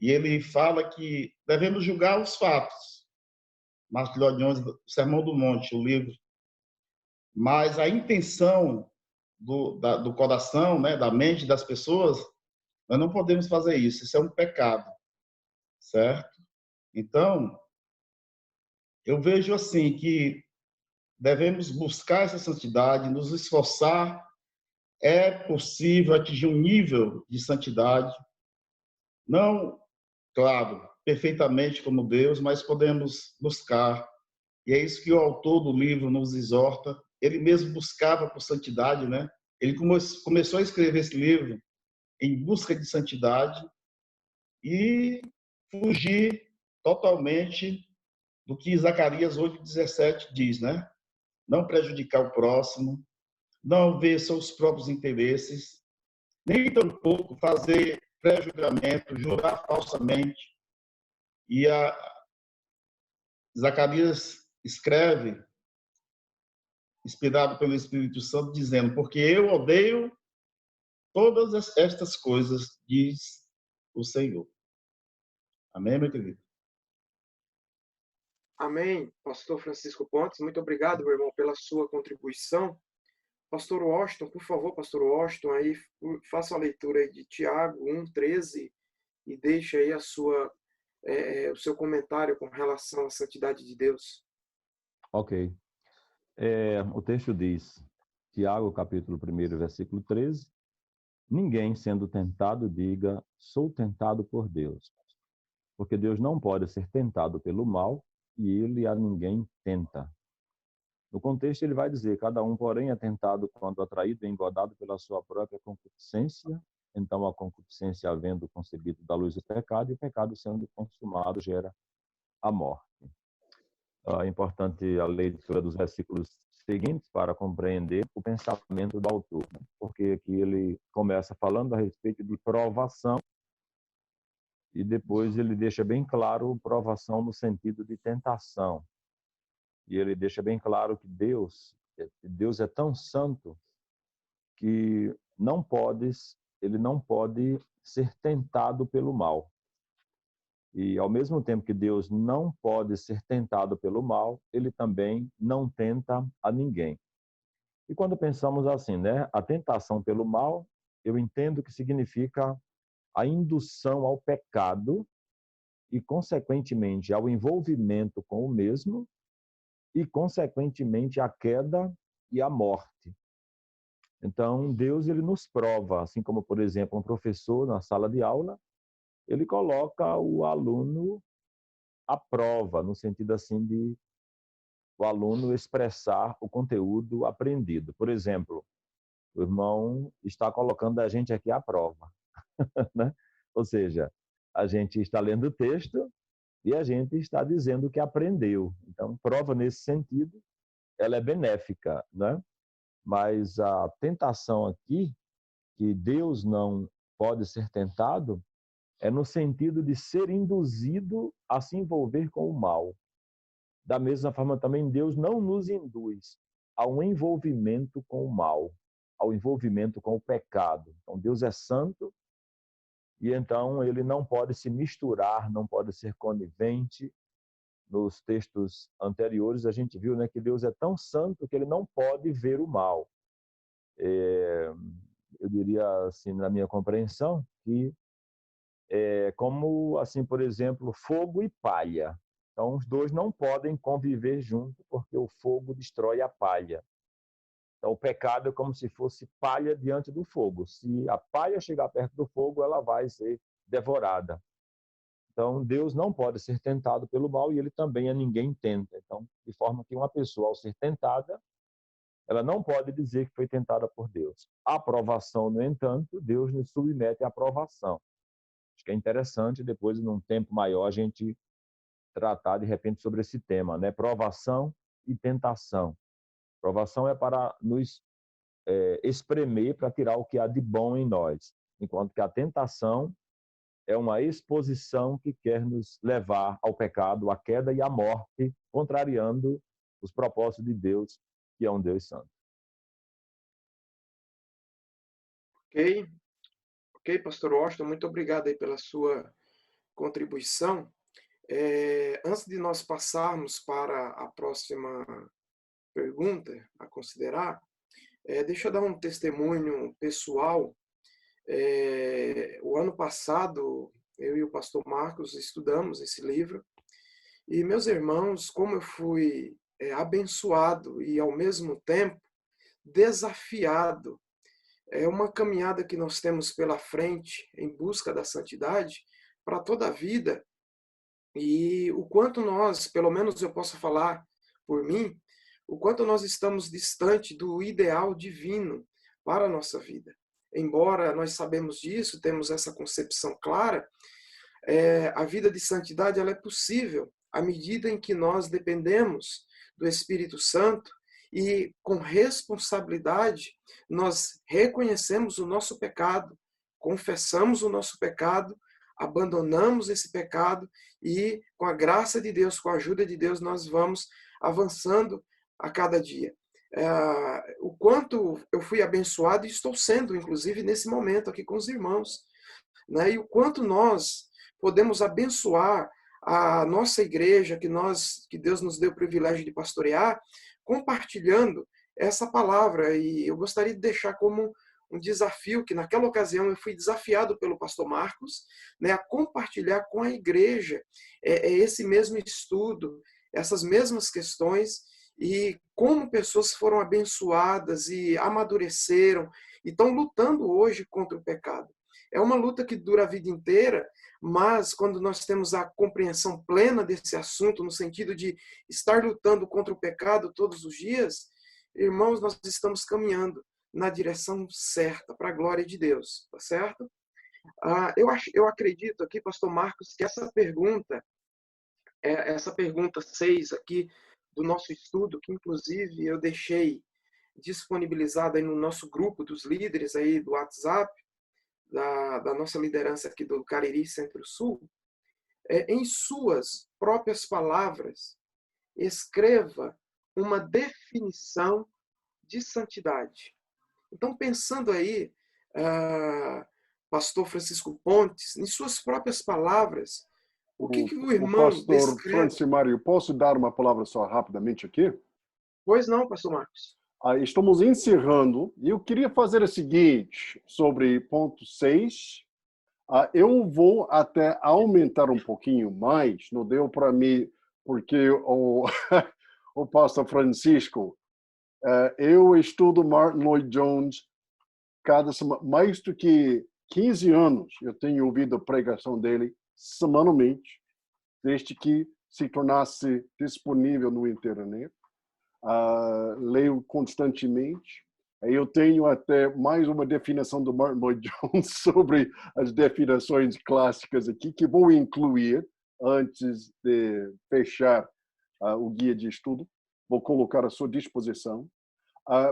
Speaker 5: E ele fala que devemos julgar os fatos. Martin Lloyd Jones, Sermão do Monte, o livro. Mas a intenção do coração, né, da mente das pessoas, nós não podemos fazer isso. Isso é um pecado, certo? Então, eu vejo assim que devemos buscar essa santidade, nos esforçar. É possível atingir um nível de santidade, não, claro, perfeitamente como Deus, mas podemos buscar. E é isso que o autor do livro nos exorta. Ele mesmo buscava por santidade, né? Ele começou a escrever esse livro em busca de santidade e fugir totalmente do que Zacarias 8:17 diz, né? Não prejudicar o próximo, não ver seus próprios interesses, nem tampouco fazer pré-julgamento, jurar falsamente. E Zacarias escreve, inspirado pelo Espírito Santo, dizendo: porque eu odeio todas estas coisas, diz o Senhor. Amém, meu querido?
Speaker 2: Amém, pastor Francisco Pontes. Muito obrigado, meu irmão, pela sua contribuição. Pastor Washington, por favor, pastor Washington, aí faça a leitura aí de Tiago 1:13 e deixe aí o seu comentário com relação à santidade de Deus.
Speaker 4: Ok. O texto diz, Tiago, capítulo 1, versículo 13, ninguém sendo tentado diga, sou tentado por Deus. Porque Deus não pode ser tentado pelo mal e ele a ninguém tenta. No contexto, ele vai dizer, cada um, porém, é tentado quando atraído e engodado pela sua própria concupiscência. Então, a concupiscência, havendo concebido da luz o pecado, e o pecado, sendo consumado, gera a morte. É importante a leitura dos versículos seguintes para compreender o pensamento do autor, né? Porque aqui ele começa falando a respeito de provação e depois ele deixa bem claro provação no sentido de tentação. E ele deixa bem claro que Deus é tão santo que ele não pode ser tentado pelo mal. E ao mesmo tempo que Deus não pode ser tentado pelo mal, ele também não tenta a ninguém. E quando pensamos assim, né, a tentação pelo mal, eu entendo que significa a indução ao pecado e, consequentemente, ao envolvimento com o mesmo e, consequentemente, a queda e a morte. Então, Deus ele nos prova, assim como, por exemplo, um professor na sala de aula, ele coloca o aluno à prova, no sentido assim de o aluno expressar o conteúdo aprendido. Por exemplo, o irmão está colocando a gente aqui à prova, né? Ou seja, a gente está lendo o texto e a gente está dizendo o que aprendeu. Então, prova nesse sentido, ela é benéfica, né? Mas a tentação aqui, que Deus não pode ser tentado, é no sentido de ser induzido a se envolver com o mal. Da mesma forma, também Deus não nos induz a um envolvimento com o mal, ao envolvimento com o pecado. Então, Deus é santo e então ele não pode se misturar, não pode ser conivente. Nos textos anteriores, a gente viu, né, que Deus é tão santo que ele não pode ver o mal. Eu diria, assim, na minha compreensão, que é como, assim, por exemplo, fogo e palha. Então, os dois não podem conviver juntos, porque o fogo destrói a palha. Então, o pecado é como se fosse palha diante do fogo. Se a palha chegar perto do fogo, ela vai ser devorada. Então, Deus não pode ser tentado pelo mal e ele também a ninguém tenta. Então, de forma que uma pessoa, ao ser tentada, ela não pode dizer que foi tentada por Deus. A aprovação, no entanto, Deus nos submete à aprovação. Acho que é interessante, depois, num tempo maior, a gente tratar, de repente, sobre esse tema, né? Provação e tentação. Provação é para nos espremer, para tirar o que há de bom em nós, enquanto que a tentação é uma exposição que quer nos levar ao pecado, à queda e à morte, contrariando os propósitos de Deus, que é um Deus santo.
Speaker 2: Ok, pastor Washington, muito obrigado aí pela sua contribuição. Antes de nós passarmos para a próxima pergunta a considerar, deixa eu dar um testemunho pessoal. O ano passado, eu e o pastor Marcos estudamos esse livro, e meus irmãos, como eu fui abençoado e ao mesmo tempo desafiado. É uma caminhada que nós temos pela frente em busca da santidade para toda a vida, e o quanto nós, pelo menos eu posso falar por mim, o quanto nós estamos distante do ideal divino para a nossa vida. Embora nós sabemos disso, temos essa concepção clara, a vida de santidade ela é possível à medida em que nós dependemos do Espírito Santo e, com responsabilidade, nós reconhecemos o nosso pecado, confessamos o nosso pecado, abandonamos esse pecado e, com a graça de Deus, com a ajuda de Deus, nós vamos avançando a cada dia. O quanto eu fui abençoado e estou sendo, inclusive, nesse momento aqui com os irmãos, né? E o quanto nós podemos abençoar a nossa igreja, que Deus nos deu o privilégio de pastorear, compartilhando essa palavra. E eu gostaria de deixar como um desafio, que naquela ocasião eu fui desafiado pelo pastor Marcos, né, a compartilhar com a igreja esse mesmo estudo, essas mesmas questões, e como pessoas foram abençoadas e amadureceram e estão lutando hoje contra o pecado. É uma luta que dura a vida inteira, mas quando nós temos a compreensão plena desse assunto, no sentido de estar lutando contra o pecado todos os dias, irmãos, nós estamos caminhando na direção certa, para a glória de Deus, tá certo? Eu acredito aqui, pastor Marcos, que essa pergunta 6 aqui do nosso estudo, que inclusive eu deixei disponibilizada aí no nosso grupo dos líderes aí do WhatsApp, da nossa liderança aqui do Cariri Centro-Sul, em suas próprias palavras, escreva uma definição de santidade. Então, pensando aí, pastor Francisco Pontes, em suas próprias palavras, o que o irmão
Speaker 1: pastor
Speaker 2: descreve?
Speaker 1: Francimário, posso dar uma palavra só rapidamente aqui?
Speaker 2: Pois não, pastor Marcos.
Speaker 1: Estamos encerrando e eu queria fazer o seguinte sobre ponto 6. Eu vou até aumentar um pouquinho mais, não deu para mim, porque o pastor Francisco, eu estudo Martin Lloyd-Jones cada semana, mais do que 15 anos eu tenho ouvido a pregação dele semanalmente, desde que se tornasse disponível no internet. Leio constantemente. Eu tenho até mais uma definição do Martin Lloyd-Jones sobre as definições clássicas aqui, que vou incluir antes de fechar o guia de estudo. Vou colocar à sua disposição.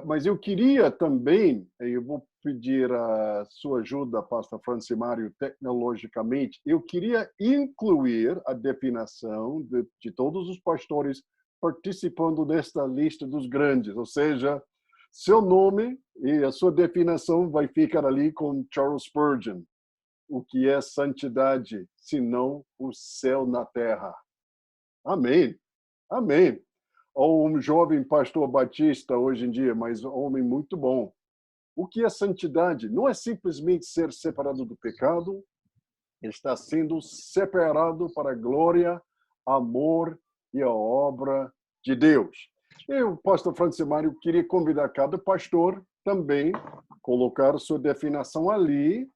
Speaker 1: Mas eu queria também, eu vou pedir a sua ajuda, pastor Francimário, tecnologicamente, eu queria incluir a definição de todos os pastores participando desta lista dos grandes, ou seja, seu nome e a sua definição vai ficar ali com Charles Spurgeon. O que é santidade, senão o céu na terra? Amém. Amém. Ou um jovem pastor batista hoje em dia, mas um homem muito bom. O que é santidade? Não é simplesmente ser separado do pecado, ele está sendo separado para a glória, amor e a obra de Deus. Eu, pastor Francimário, queria convidar cada pastor também colocar sua definição ali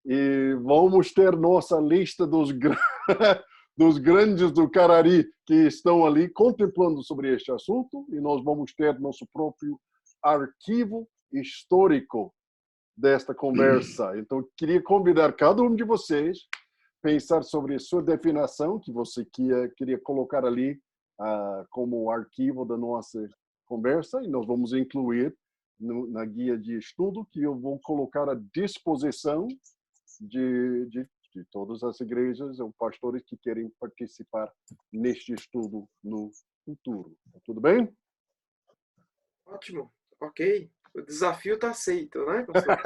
Speaker 1: e vamos ter nossa lista dos grandes do Cariri que estão ali contemplando sobre este assunto e nós vamos ter nosso próprio arquivo histórico desta conversa. Então, queria convidar cada um de vocês a pensar sobre a sua definição que você queria colocar ali como arquivo da nossa conversa e nós vamos incluir na guia de estudo que eu vou colocar à disposição de todas as igrejas ou pastores que querem participar neste estudo no futuro. Tudo bem?
Speaker 2: Ótimo, ok. O desafio está aceito, né, pastor?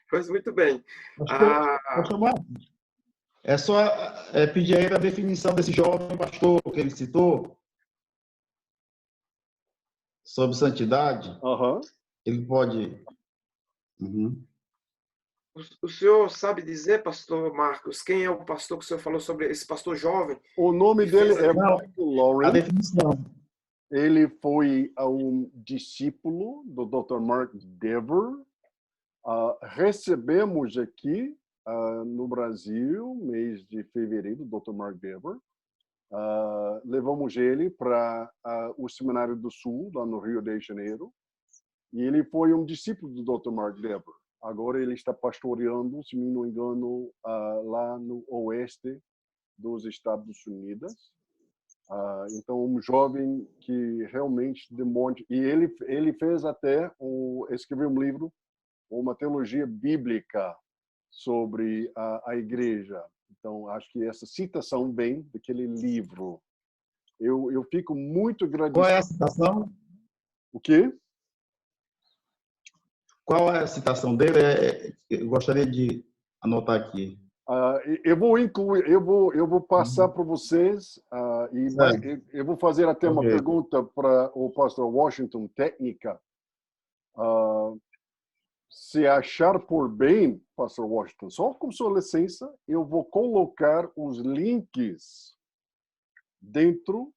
Speaker 2: Pois muito bem.
Speaker 5: Pastor Marcos, é só pedir aí a definição desse jovem pastor que ele citou sobre santidade. Ele pode...
Speaker 2: O senhor sabe dizer, pastor Marcos, quem é o pastor que o senhor falou sobre esse pastor jovem?
Speaker 1: O nome dele é Michael Lawrence.
Speaker 5: A definição.
Speaker 1: Ele foi um discípulo do Dr. Mark Dever. Recebemos aqui no Brasil, mês de fevereiro, o Dr. Mark Dever. Levamos ele para o Seminário do Sul, lá no Rio de Janeiro. E ele foi um discípulo do Dr. Mark Dever. Agora ele está pastoreando, se não me engano, lá no oeste dos Estados Unidos. Então, um jovem que realmente demonstra... E ele fez até, escreveu um livro, uma teologia bíblica sobre a igreja. Então, acho que essa citação vem daquele livro. Eu fico muito agradecido.
Speaker 5: Qual é a citação?
Speaker 1: O quê?
Speaker 5: Qual é a citação dele? Eu gostaria de anotar aqui.
Speaker 1: Eu vou incluir, eu vou passar para vocês eu vou fazer até uma pergunta para o pastor Washington, técnica. Se achar por bem, pastor Washington, só com sua licença, eu vou colocar os links dentro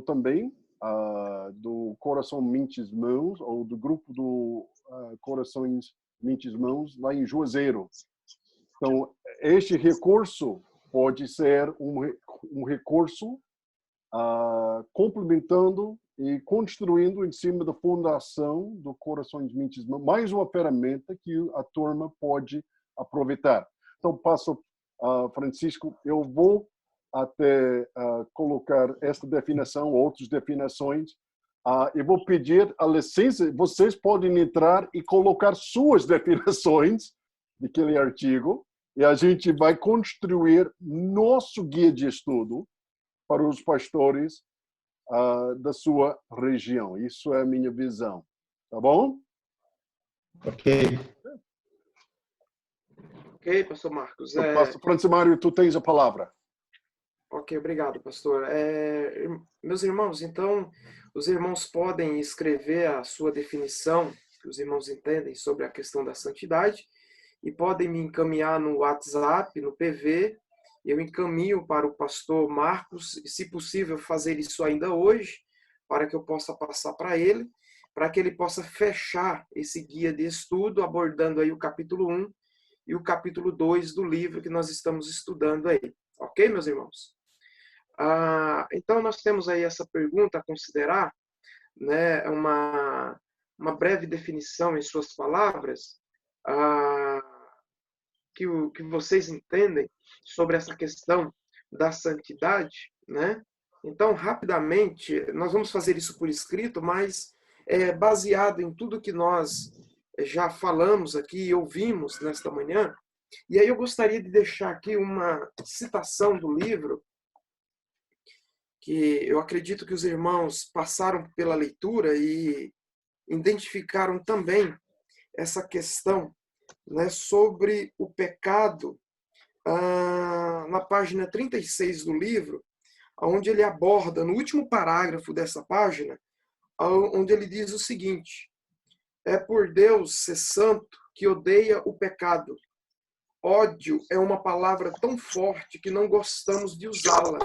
Speaker 1: também do Coração Mentes Mãos, ou do grupo do Corações Mentes Mãos, lá em Juazeiro. Então, este recurso pode ser um recurso complementando e construindo em cima da fundação do Corações Mentes Mãos, mais uma ferramenta que a turma pode aproveitar. Então, pastor Francisco, eu vou até colocar esta definição, outras definições. Eu vou pedir a licença, vocês podem entrar e colocar suas definições daquele artigo, e a gente vai construir nosso guia de estudo para os pastores da sua região. Isso é a minha visão. Tá bom?
Speaker 5: Ok.
Speaker 2: Ok, pastor Marcos.
Speaker 1: Pastor Francimário, tu tens a palavra.
Speaker 2: Ok, obrigado, pastor. Meus irmãos, então, os irmãos podem escrever a sua definição, que os irmãos entendem sobre a questão da santidade, e podem me encaminhar no WhatsApp, no PV. Eu encaminho para o pastor Marcos, se possível fazer isso ainda hoje, para que eu possa passar para ele, para que ele possa fechar esse guia de estudo, abordando aí o capítulo 1 e o capítulo 2 do livro que nós estamos estudando aí. Ok, meus irmãos? Então, nós temos aí essa pergunta a considerar, né, uma breve definição em suas palavras, que vocês entendem sobre essa questão da santidade, né? Então, rapidamente, nós vamos fazer isso por escrito, mas baseado em tudo que nós já falamos aqui e ouvimos nesta manhã. E aí eu gostaria de deixar aqui uma citação do livro, que eu acredito que os irmãos passaram pela leitura e identificaram também essa questão, né, sobre o pecado, na página 36 do livro, onde ele aborda, no último parágrafo dessa página, onde ele diz o seguinte: é por Deus ser santo que odeia o pecado. Ódio é uma palavra tão forte que não gostamos de usá-la.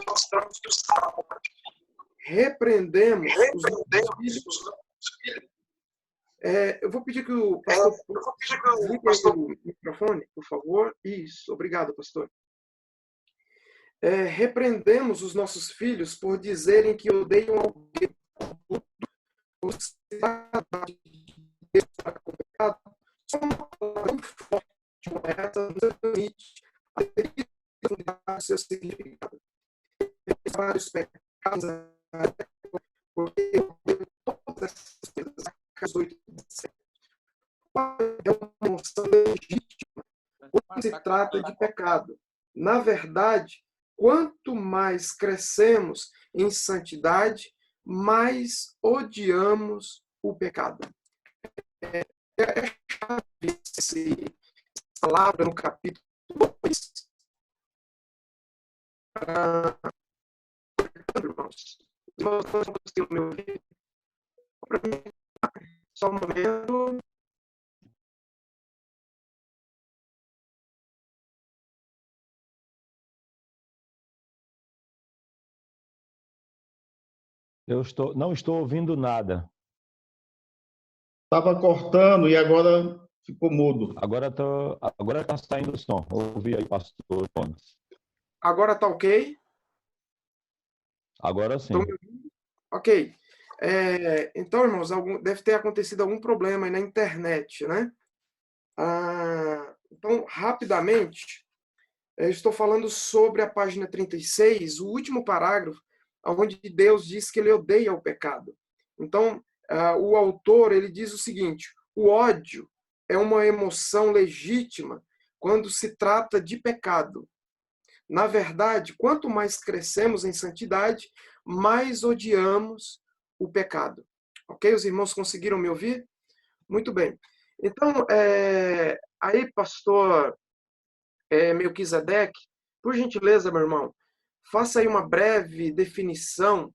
Speaker 2: Repreendemos os nossos filhos. Eu vou pedir que o pastor ligue o microfone, por favor. Isso, obrigado, pastor. Repreendemos os nossos filhos por dizerem que odeiam alguém. Só uma palavra tão forte como essa nos permite a seu significado. Vários pecados, porque todas essas coisas, é uma emoção legítima quando se trata de pecado. Na verdade, quanto mais crescemos em santidade, mais odiamos o pecado. Essa palavra no capítulo 2. Irmãos, não conseguiram me ouvir? Só um momento.
Speaker 4: Não estou ouvindo nada.
Speaker 5: Estava cortando e agora ficou mudo.
Speaker 4: Agora está saindo o som. Ouvi aí, pastor Jonas.
Speaker 2: Agora está ok?
Speaker 4: Agora sim.
Speaker 2: Ok. Então, irmãos, deve ter acontecido algum problema aí na internet, né? Então, rapidamente, eu estou falando sobre a página 36, o último parágrafo, onde Deus diz que ele odeia o pecado. Então, o autor ele diz o seguinte: o ódio é uma emoção legítima quando se trata de pecado. Na verdade, quanto mais crescemos em santidade, mais odiamos o pecado. Ok? Os irmãos conseguiram me ouvir? Muito bem. Então, aí, pastor Melquisedeque, por gentileza, meu irmão, faça aí uma breve definição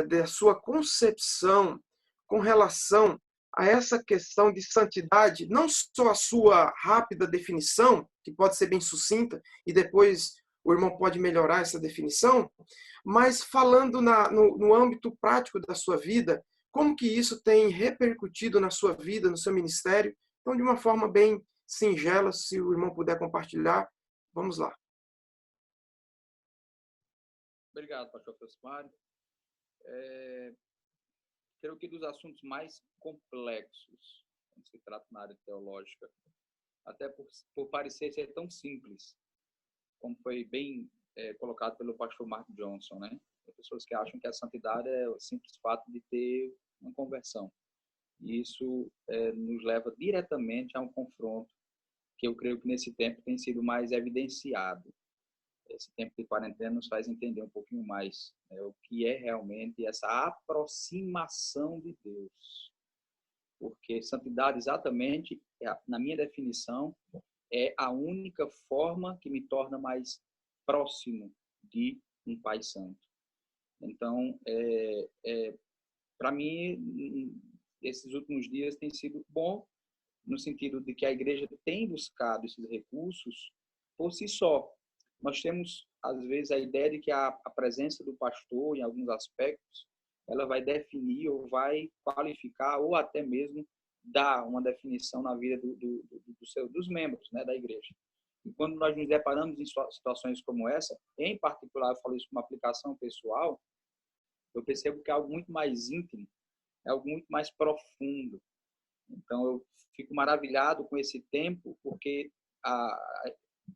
Speaker 2: da sua concepção com relação a essa questão de santidade, não só a sua rápida definição, que pode ser bem sucinta, e depois o irmão pode melhorar essa definição, mas falando no âmbito prático da sua vida, como que isso tem repercutido na sua vida, no seu ministério? Então, de uma forma bem singela, se o irmão puder compartilhar, vamos lá.
Speaker 3: Obrigado, pastor Francisco. Creio que dos assuntos mais complexos, quando se trata na área teológica, até por parecer ser tão simples, como foi bem colocado pelo pastor Mark Johnson, né? Tem pessoas que acham que a santidade é o simples fato de ter uma conversão. E isso nos leva diretamente a um confronto que eu creio que nesse tempo tem sido mais evidenciado. Esse tempo de quarentena nos faz entender um pouquinho mais o que é realmente essa aproximação de Deus. Porque santidade, exatamente, na minha definição, é a única forma que me torna mais próximo de um Pai Santo. Então, para mim, esses últimos dias tem sido bom, no sentido de que a igreja tem buscado esses recursos por si só. Nós temos, às vezes, a ideia de que a presença do pastor, em alguns aspectos, ela vai definir ou vai qualificar ou até mesmo dar uma definição na vida dos membros, né, da igreja. E quando nós nos deparamos em situações como essa, em particular, eu falo isso com uma aplicação pessoal, eu percebo que é algo muito mais íntimo, é algo muito mais profundo. Então, eu fico maravilhado com esse tempo, porque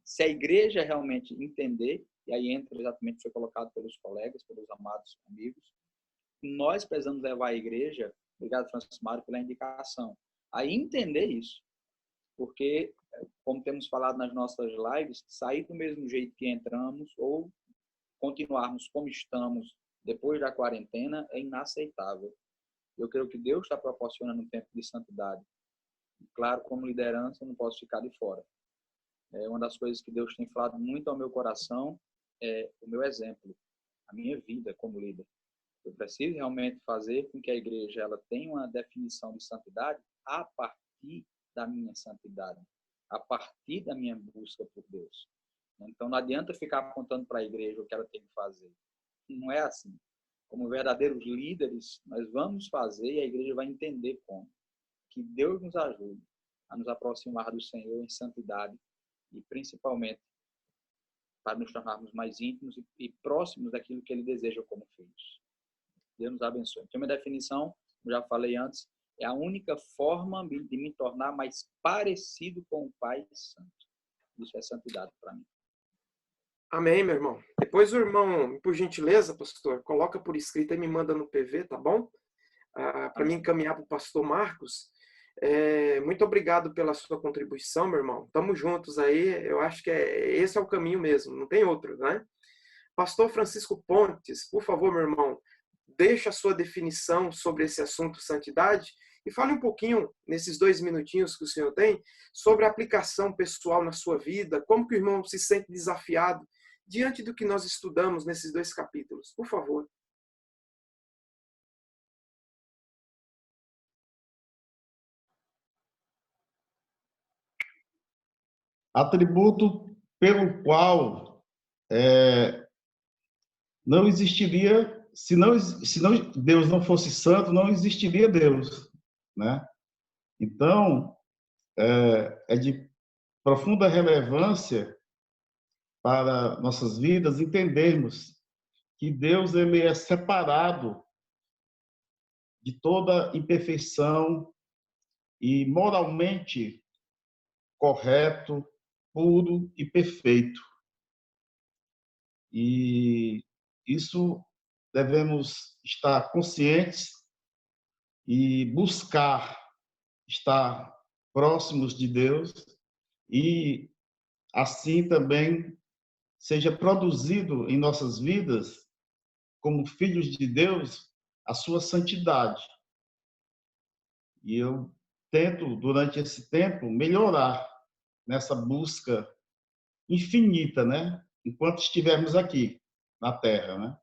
Speaker 3: se a igreja realmente entender, e aí entra exatamente o que foi colocado pelos colegas, pelos amados amigos, nós precisamos levar a igreja, obrigado, Francisco Mário, pela indicação, a entender isso. Porque, como temos falado nas nossas lives, sair do mesmo jeito que entramos ou continuarmos como estamos depois da quarentena é inaceitável. Eu creio que Deus está proporcionando um tempo de santidade. E, claro, como liderança, eu não posso ficar de fora. Uma das coisas que Deus tem falado muito ao meu coração é o meu exemplo, a minha vida como líder. Eu preciso realmente fazer com que a igreja ela tenha uma definição de santidade a partir da minha santidade, a partir da minha busca por Deus. Então, não adianta ficar apontando para a igreja o que ela tem que fazer. Não é assim. Como verdadeiros líderes, nós vamos fazer e a igreja vai entender como. Que Deus nos ajude a nos aproximar do Senhor em santidade e, principalmente, para nos tornarmos mais íntimos e próximos daquilo que Ele deseja como filhos. Deus nos abençoe. Então, minha definição, como já falei antes, é a única forma de me tornar mais parecido com o Pai Santo. Isso é santidade para mim.
Speaker 2: Amém, meu irmão. Depois o irmão, por gentileza, pastor, coloca por escrito e me manda no PV, tá bom? Para mim encaminhar para o pastor Marcos. Muito obrigado pela sua contribuição, meu irmão. Estamos juntos aí. Eu acho que esse é o caminho mesmo, não tem outro, né? Pastor Francisco Pontes, por favor, meu irmão, deixa a sua definição sobre esse assunto santidade e fale um pouquinho, nesses 2 minutinhos que o senhor tem, sobre a aplicação pessoal na sua vida, como que o irmão se sente desafiado diante do que nós estudamos nesses 2 capítulos. Por favor.
Speaker 5: Atributo pelo qual não existiria, se Deus não fosse santo, não existiria Deus, né? Então, é de profunda relevância para nossas vidas entendermos que Deus ele é separado de toda imperfeição e moralmente correto, puro e perfeito. E isso devemos estar conscientes e buscar estar próximos de Deus e assim também seja produzido em nossas vidas, como filhos de Deus, a sua santidade. E eu tento, durante esse tempo, melhorar nessa busca infinita, né? Enquanto estivermos aqui na Terra, né?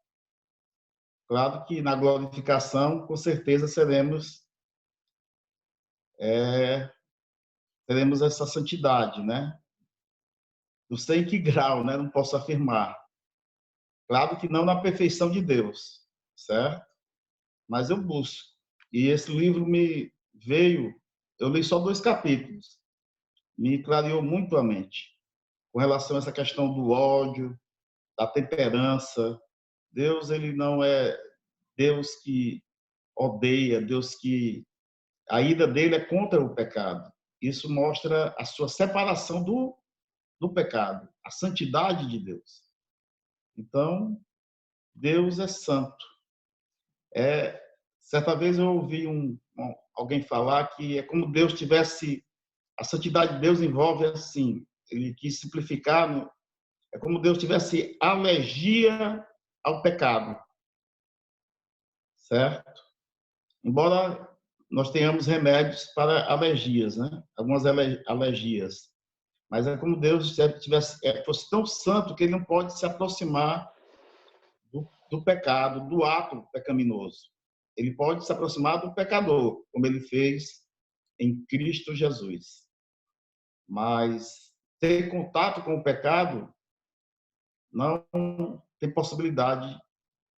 Speaker 5: Claro que na glorificação, com certeza, teremos essa santidade, né? não sei em que grau, né? Não posso afirmar. Claro que não na perfeição de Deus, certo? Mas eu busco. E esse livro me veio, eu li só 2 capítulos, me clareou muito a mente com relação a essa questão do ódio, da temperança. Deus, ele não é Deus que odeia, Deus que a ira dele é contra o pecado. Isso mostra a sua separação do pecado, a santidade de Deus. Então, Deus é santo. Certa vez eu ouvi alguém falar que é como Deus tivesse, a santidade de Deus envolve assim, ele quis simplificar, é como Deus tivesse alergia ao pecado, certo? Embora nós tenhamos remédios para alergias, né? Algumas alergias, mas é como Deus fosse tão santo que ele não pode se aproximar do pecado, do ato pecaminoso. Ele pode se aproximar do pecador, como ele fez em Cristo Jesus. Mas ter contato com o pecado não tem possibilidade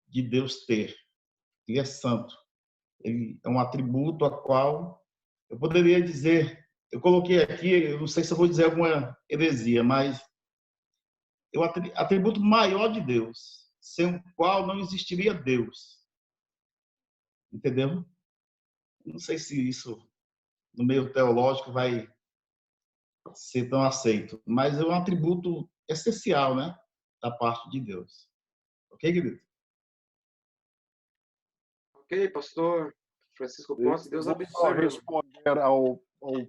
Speaker 5: de Deus ter. Ele é santo. Ele é um atributo a qual eu poderia dizer, eu coloquei aqui, eu não sei se eu vou dizer alguma heresia, mas é o atributo maior de Deus, sem o qual não existiria Deus. Entendeu? Não sei se isso, no meio teológico, vai ser tão aceito, mas é um atributo essencial, né, da parte de Deus. Ok, querido?
Speaker 2: Ok, pastor Francisco Pontes, Deus
Speaker 1: Vou
Speaker 2: abençoe,
Speaker 1: só
Speaker 2: meu irmão.
Speaker 1: responder ao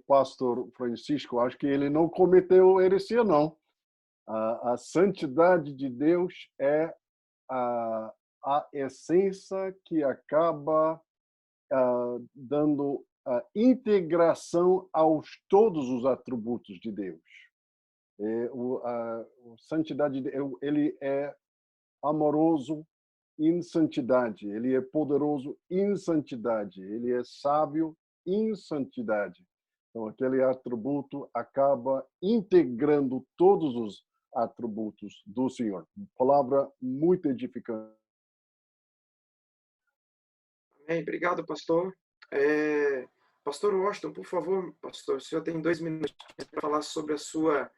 Speaker 1: pastor Francisco. Acho que ele não cometeu heresia, não. A santidade de Deus é a essência que acaba dando a integração aos todos os atributos de Deus. A santidade de Deus, ele é amoroso em santidade, ele é poderoso em santidade, ele é sábio em santidade. Então, aquele atributo acaba integrando todos os atributos do Senhor. Palavra muito edificante.
Speaker 2: Amém. Obrigado, pastor. Pastor Washington, por favor, pastor, o senhor tem 2 minutos para falar sobre a sua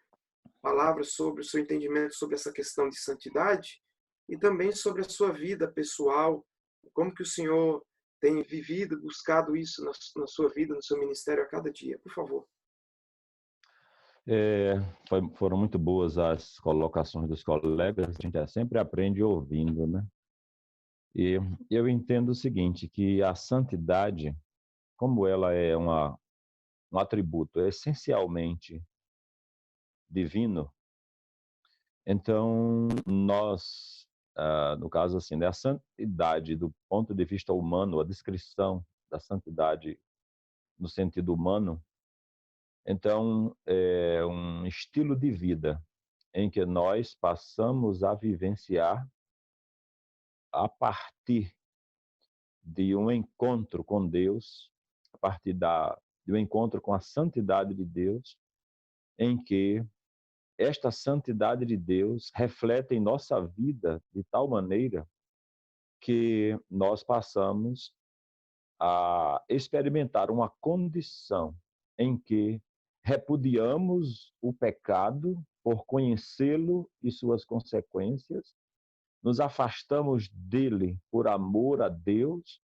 Speaker 2: palavra, sobre o seu entendimento sobre essa questão de santidade e também sobre a sua vida pessoal, como que o senhor tem vivido, buscado isso na sua vida, no seu ministério a cada dia. Por favor.
Speaker 4: Foram muito boas as colocações dos colegas, a gente sempre aprende ouvindo, né? E eu entendo o seguinte, que a santidade, como ela é um atributo essencialmente divino, então nós, no caso assim, a santidade do ponto de vista humano, a descrição da santidade no sentido humano, então é um estilo de vida em que nós passamos a vivenciar a partir de um encontro com Deus, a partir de um encontro com a santidade de Deus, em que esta santidade de Deus reflete em nossa vida de tal maneira que nós passamos a experimentar uma condição em que repudiamos o pecado por conhecê-lo e suas consequências, nos afastamos dele por amor a Deus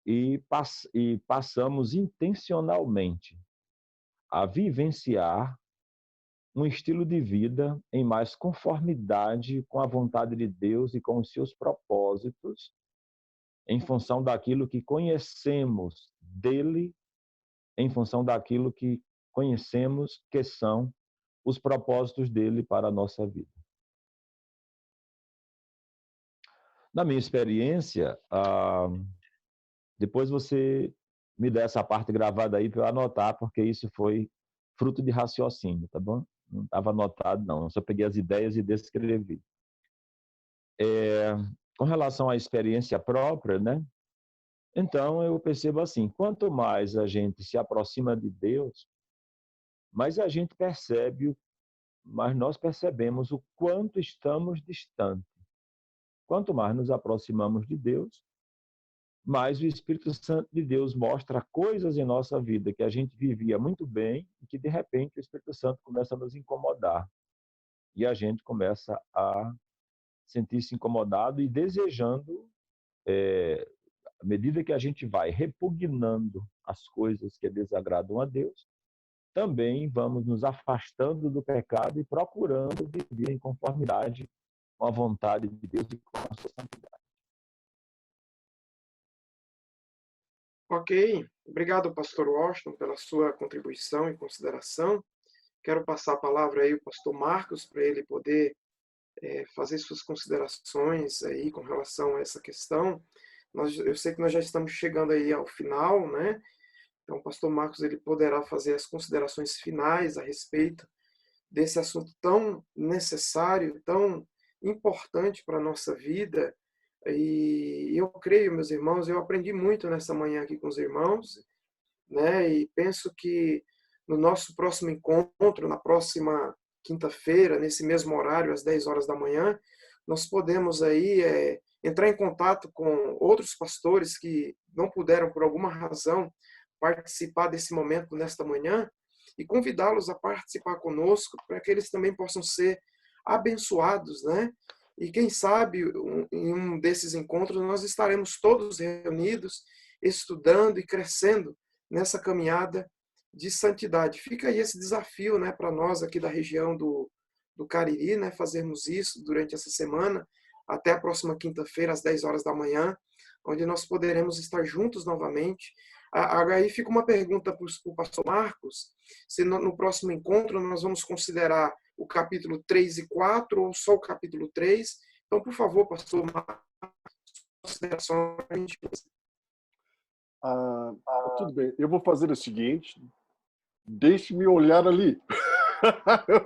Speaker 4: e passamos intencionalmente a vivenciar um estilo de vida em mais conformidade com a vontade de Deus e com os seus propósitos, em função daquilo que conhecemos dele, em função daquilo que conhecemos que são os propósitos dele para a nossa vida. Na minha experiência, depois você me dá essa parte gravada aí para eu anotar, porque isso foi fruto de raciocínio, tá bom? Não estava anotado, não. Eu só peguei as ideias e descrevi. Com relação à experiência própria, né? Então, eu percebo assim, quanto mais a gente se aproxima de Deus, mais a gente percebe mas nós percebemos o quanto estamos distantes. Quanto mais nos aproximamos de Deus, mais o Espírito Santo de Deus mostra coisas em nossa vida que a gente vivia muito bem e que, de repente, o Espírito Santo começa a nos incomodar. E a gente começa a sentir-se incomodado e desejando, à medida que a gente vai repugnando as coisas que desagradam a Deus, também vamos nos afastando do pecado e procurando viver em conformidade com a vontade de Deus e com a sua santidade.
Speaker 2: Ok, obrigado, pastor Washington, pela sua contribuição e consideração. Quero passar a palavra aí ao pastor Marcos para ele poder fazer suas considerações aí com relação a essa questão. Eu sei que nós já estamos chegando aí ao final, né? Então, o pastor Marcos ele poderá fazer as considerações finais a respeito desse assunto tão necessário, tão importante para a nossa vida. E eu creio, meus irmãos, eu aprendi muito nessa manhã aqui com os irmãos, né? E penso que no nosso próximo encontro, na próxima quinta-feira, nesse mesmo horário, às 10 horas da manhã, nós podemos aí entrar em contato com outros pastores que não puderam, por alguma razão, participar desse momento nesta manhã e convidá-los a participar conosco para que eles também possam ser abençoados, né? E quem sabe em um desses encontros nós estaremos todos reunidos, estudando e crescendo nessa caminhada de santidade. Fica aí esse desafio, né, para nós aqui da região do Cariri, né, fazermos isso durante essa semana, até a próxima quinta-feira, às 10 horas da manhã, onde nós poderemos estar juntos novamente. Aí fica uma pergunta para o pastor Marcos, se no próximo encontro nós vamos considerar o capítulo 3 e 4 ou só o capítulo 3. Então, por favor, pastor Marcos, considerações.
Speaker 1: Tudo bem, eu vou fazer o seguinte, deixe-me olhar ali.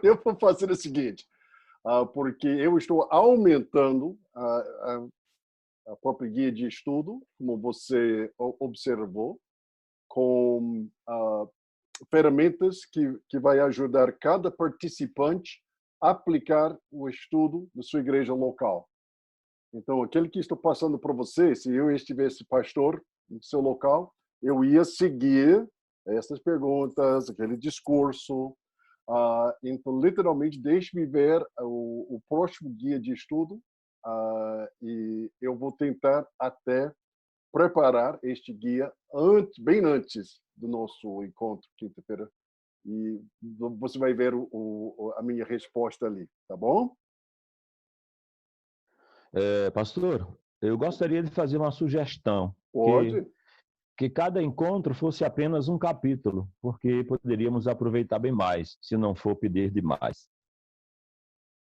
Speaker 1: Eu vou fazer o seguinte, porque eu estou aumentando a própria guia de estudo, como você observou, com ferramentas que vai ajudar cada participante a aplicar o estudo da sua igreja local. Então, aquele que estou passando para você, se eu estivesse pastor no seu local, eu ia seguir essas perguntas, aquele discurso. Então, literalmente, deixe-me ver o próximo guia de estudo e eu vou tentar até preparar este guia bem antes do nosso encontro, quinta-feira. E você vai ver a minha resposta ali, tá bom?
Speaker 4: Pastor, eu gostaria de fazer uma sugestão.
Speaker 1: Pode.
Speaker 4: Que cada encontro fosse apenas um capítulo, porque poderíamos aproveitar bem mais, se não for pedir demais.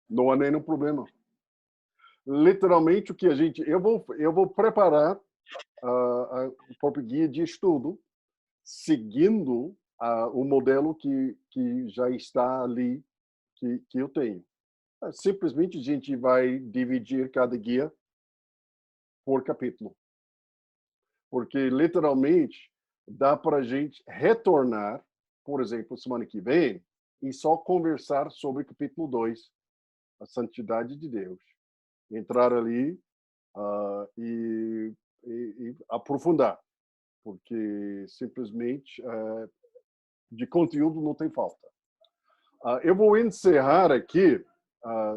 Speaker 1: Não há nenhum problema. Literalmente, o que eu vou preparar o próprio guia de estudo, seguindo o modelo que já está ali, que eu tenho. Simplesmente a gente vai dividir cada guia por capítulo. Porque, literalmente, dá para a gente retornar, por exemplo, semana que vem, e só conversar sobre o capítulo 2, a santidade de Deus. Entrar ali e aprofundar, porque simplesmente de conteúdo não tem falta. Eu vou encerrar aqui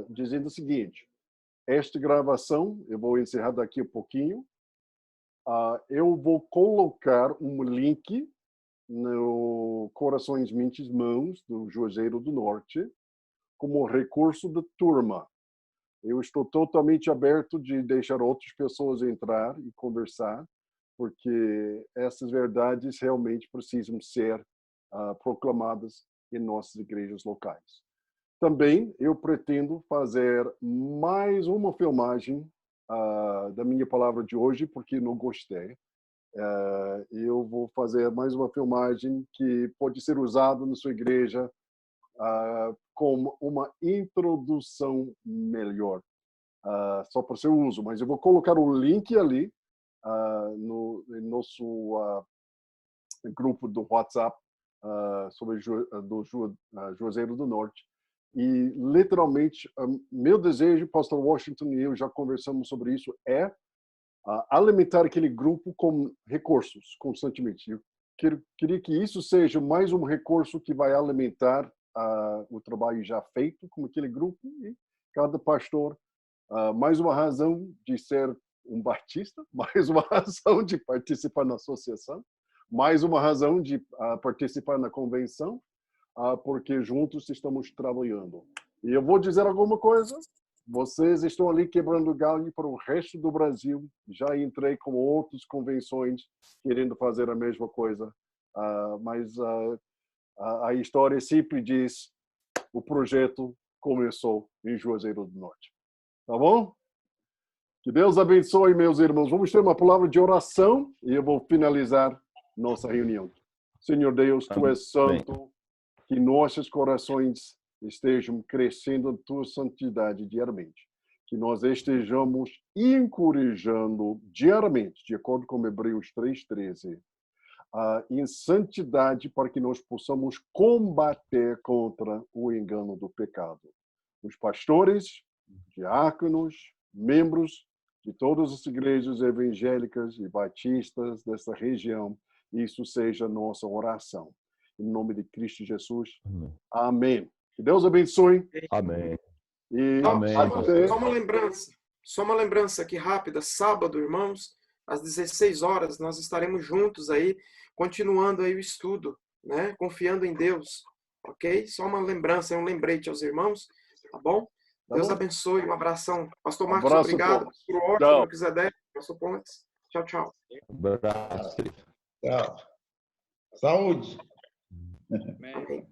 Speaker 1: dizendo o seguinte: esta gravação eu vou encerrar daqui a pouquinho. Eu vou colocar um link no Corações, Mentes, Mãos do Juazeiro do Norte como recurso da turma. Eu estou totalmente aberto de deixar outras pessoas entrar e conversar, porque essas verdades realmente precisam ser proclamadas em nossas igrejas locais. Também eu pretendo fazer mais uma filmagem da minha palavra de hoje, porque não gostei. Eu vou fazer mais uma filmagem que pode ser usada na sua igreja como uma introdução melhor, só para seu uso. Mas eu vou colocar o link ali no nosso grupo do WhatsApp sobre do Juazeiro do Norte. E, literalmente, meu desejo, pastor Washington e eu já conversamos sobre isso, é alimentar aquele grupo com recursos constantemente. Eu queria que isso seja mais um recurso que vai alimentar o trabalho já feito com aquele grupo, e cada pastor, mais uma razão de ser um batista, mais uma razão de participar na associação, mais uma razão de participar na convenção, porque juntos estamos trabalhando. E eu vou dizer alguma coisa, vocês estão ali quebrando galho para o resto do Brasil. Já entrei com outras convenções querendo fazer a mesma coisa, mas a história sempre diz: o projeto começou em Juazeiro do Norte. Tá bom? Que Deus abençoe, meus irmãos. Vamos ter uma palavra de oração e eu vou finalizar nossa reunião. Senhor Deus, Tu és santo, que nossos corações estejam crescendo em Tua santidade diariamente. Que nós estejamos encorajando diariamente, de acordo com Hebreus 3:13, em santidade, para que nós possamos combater contra o engano do pecado. Os pastores, diáconos, membros de todas as igrejas evangélicas e batistas dessa região, isso seja nossa oração. Em nome de Cristo Jesus. Amém. Que Deus abençoe.
Speaker 4: Amém.
Speaker 1: E
Speaker 4: Amém.
Speaker 2: Só uma lembrança aqui rápida. Sábado, irmãos, às 16 horas, nós estaremos juntos aí, continuando aí o estudo, né? Confiando em Deus, ok? Só uma lembrança, um lembrete aos irmãos, tá bom? Deus abençoe, um abração. Pastor Marcos, obrigado. Pastor Washington, Melquisedeque, Pastor Pontes. Tchau, tchau.
Speaker 4: Abraço.
Speaker 5: Tchau. Saúde.
Speaker 3: Amém.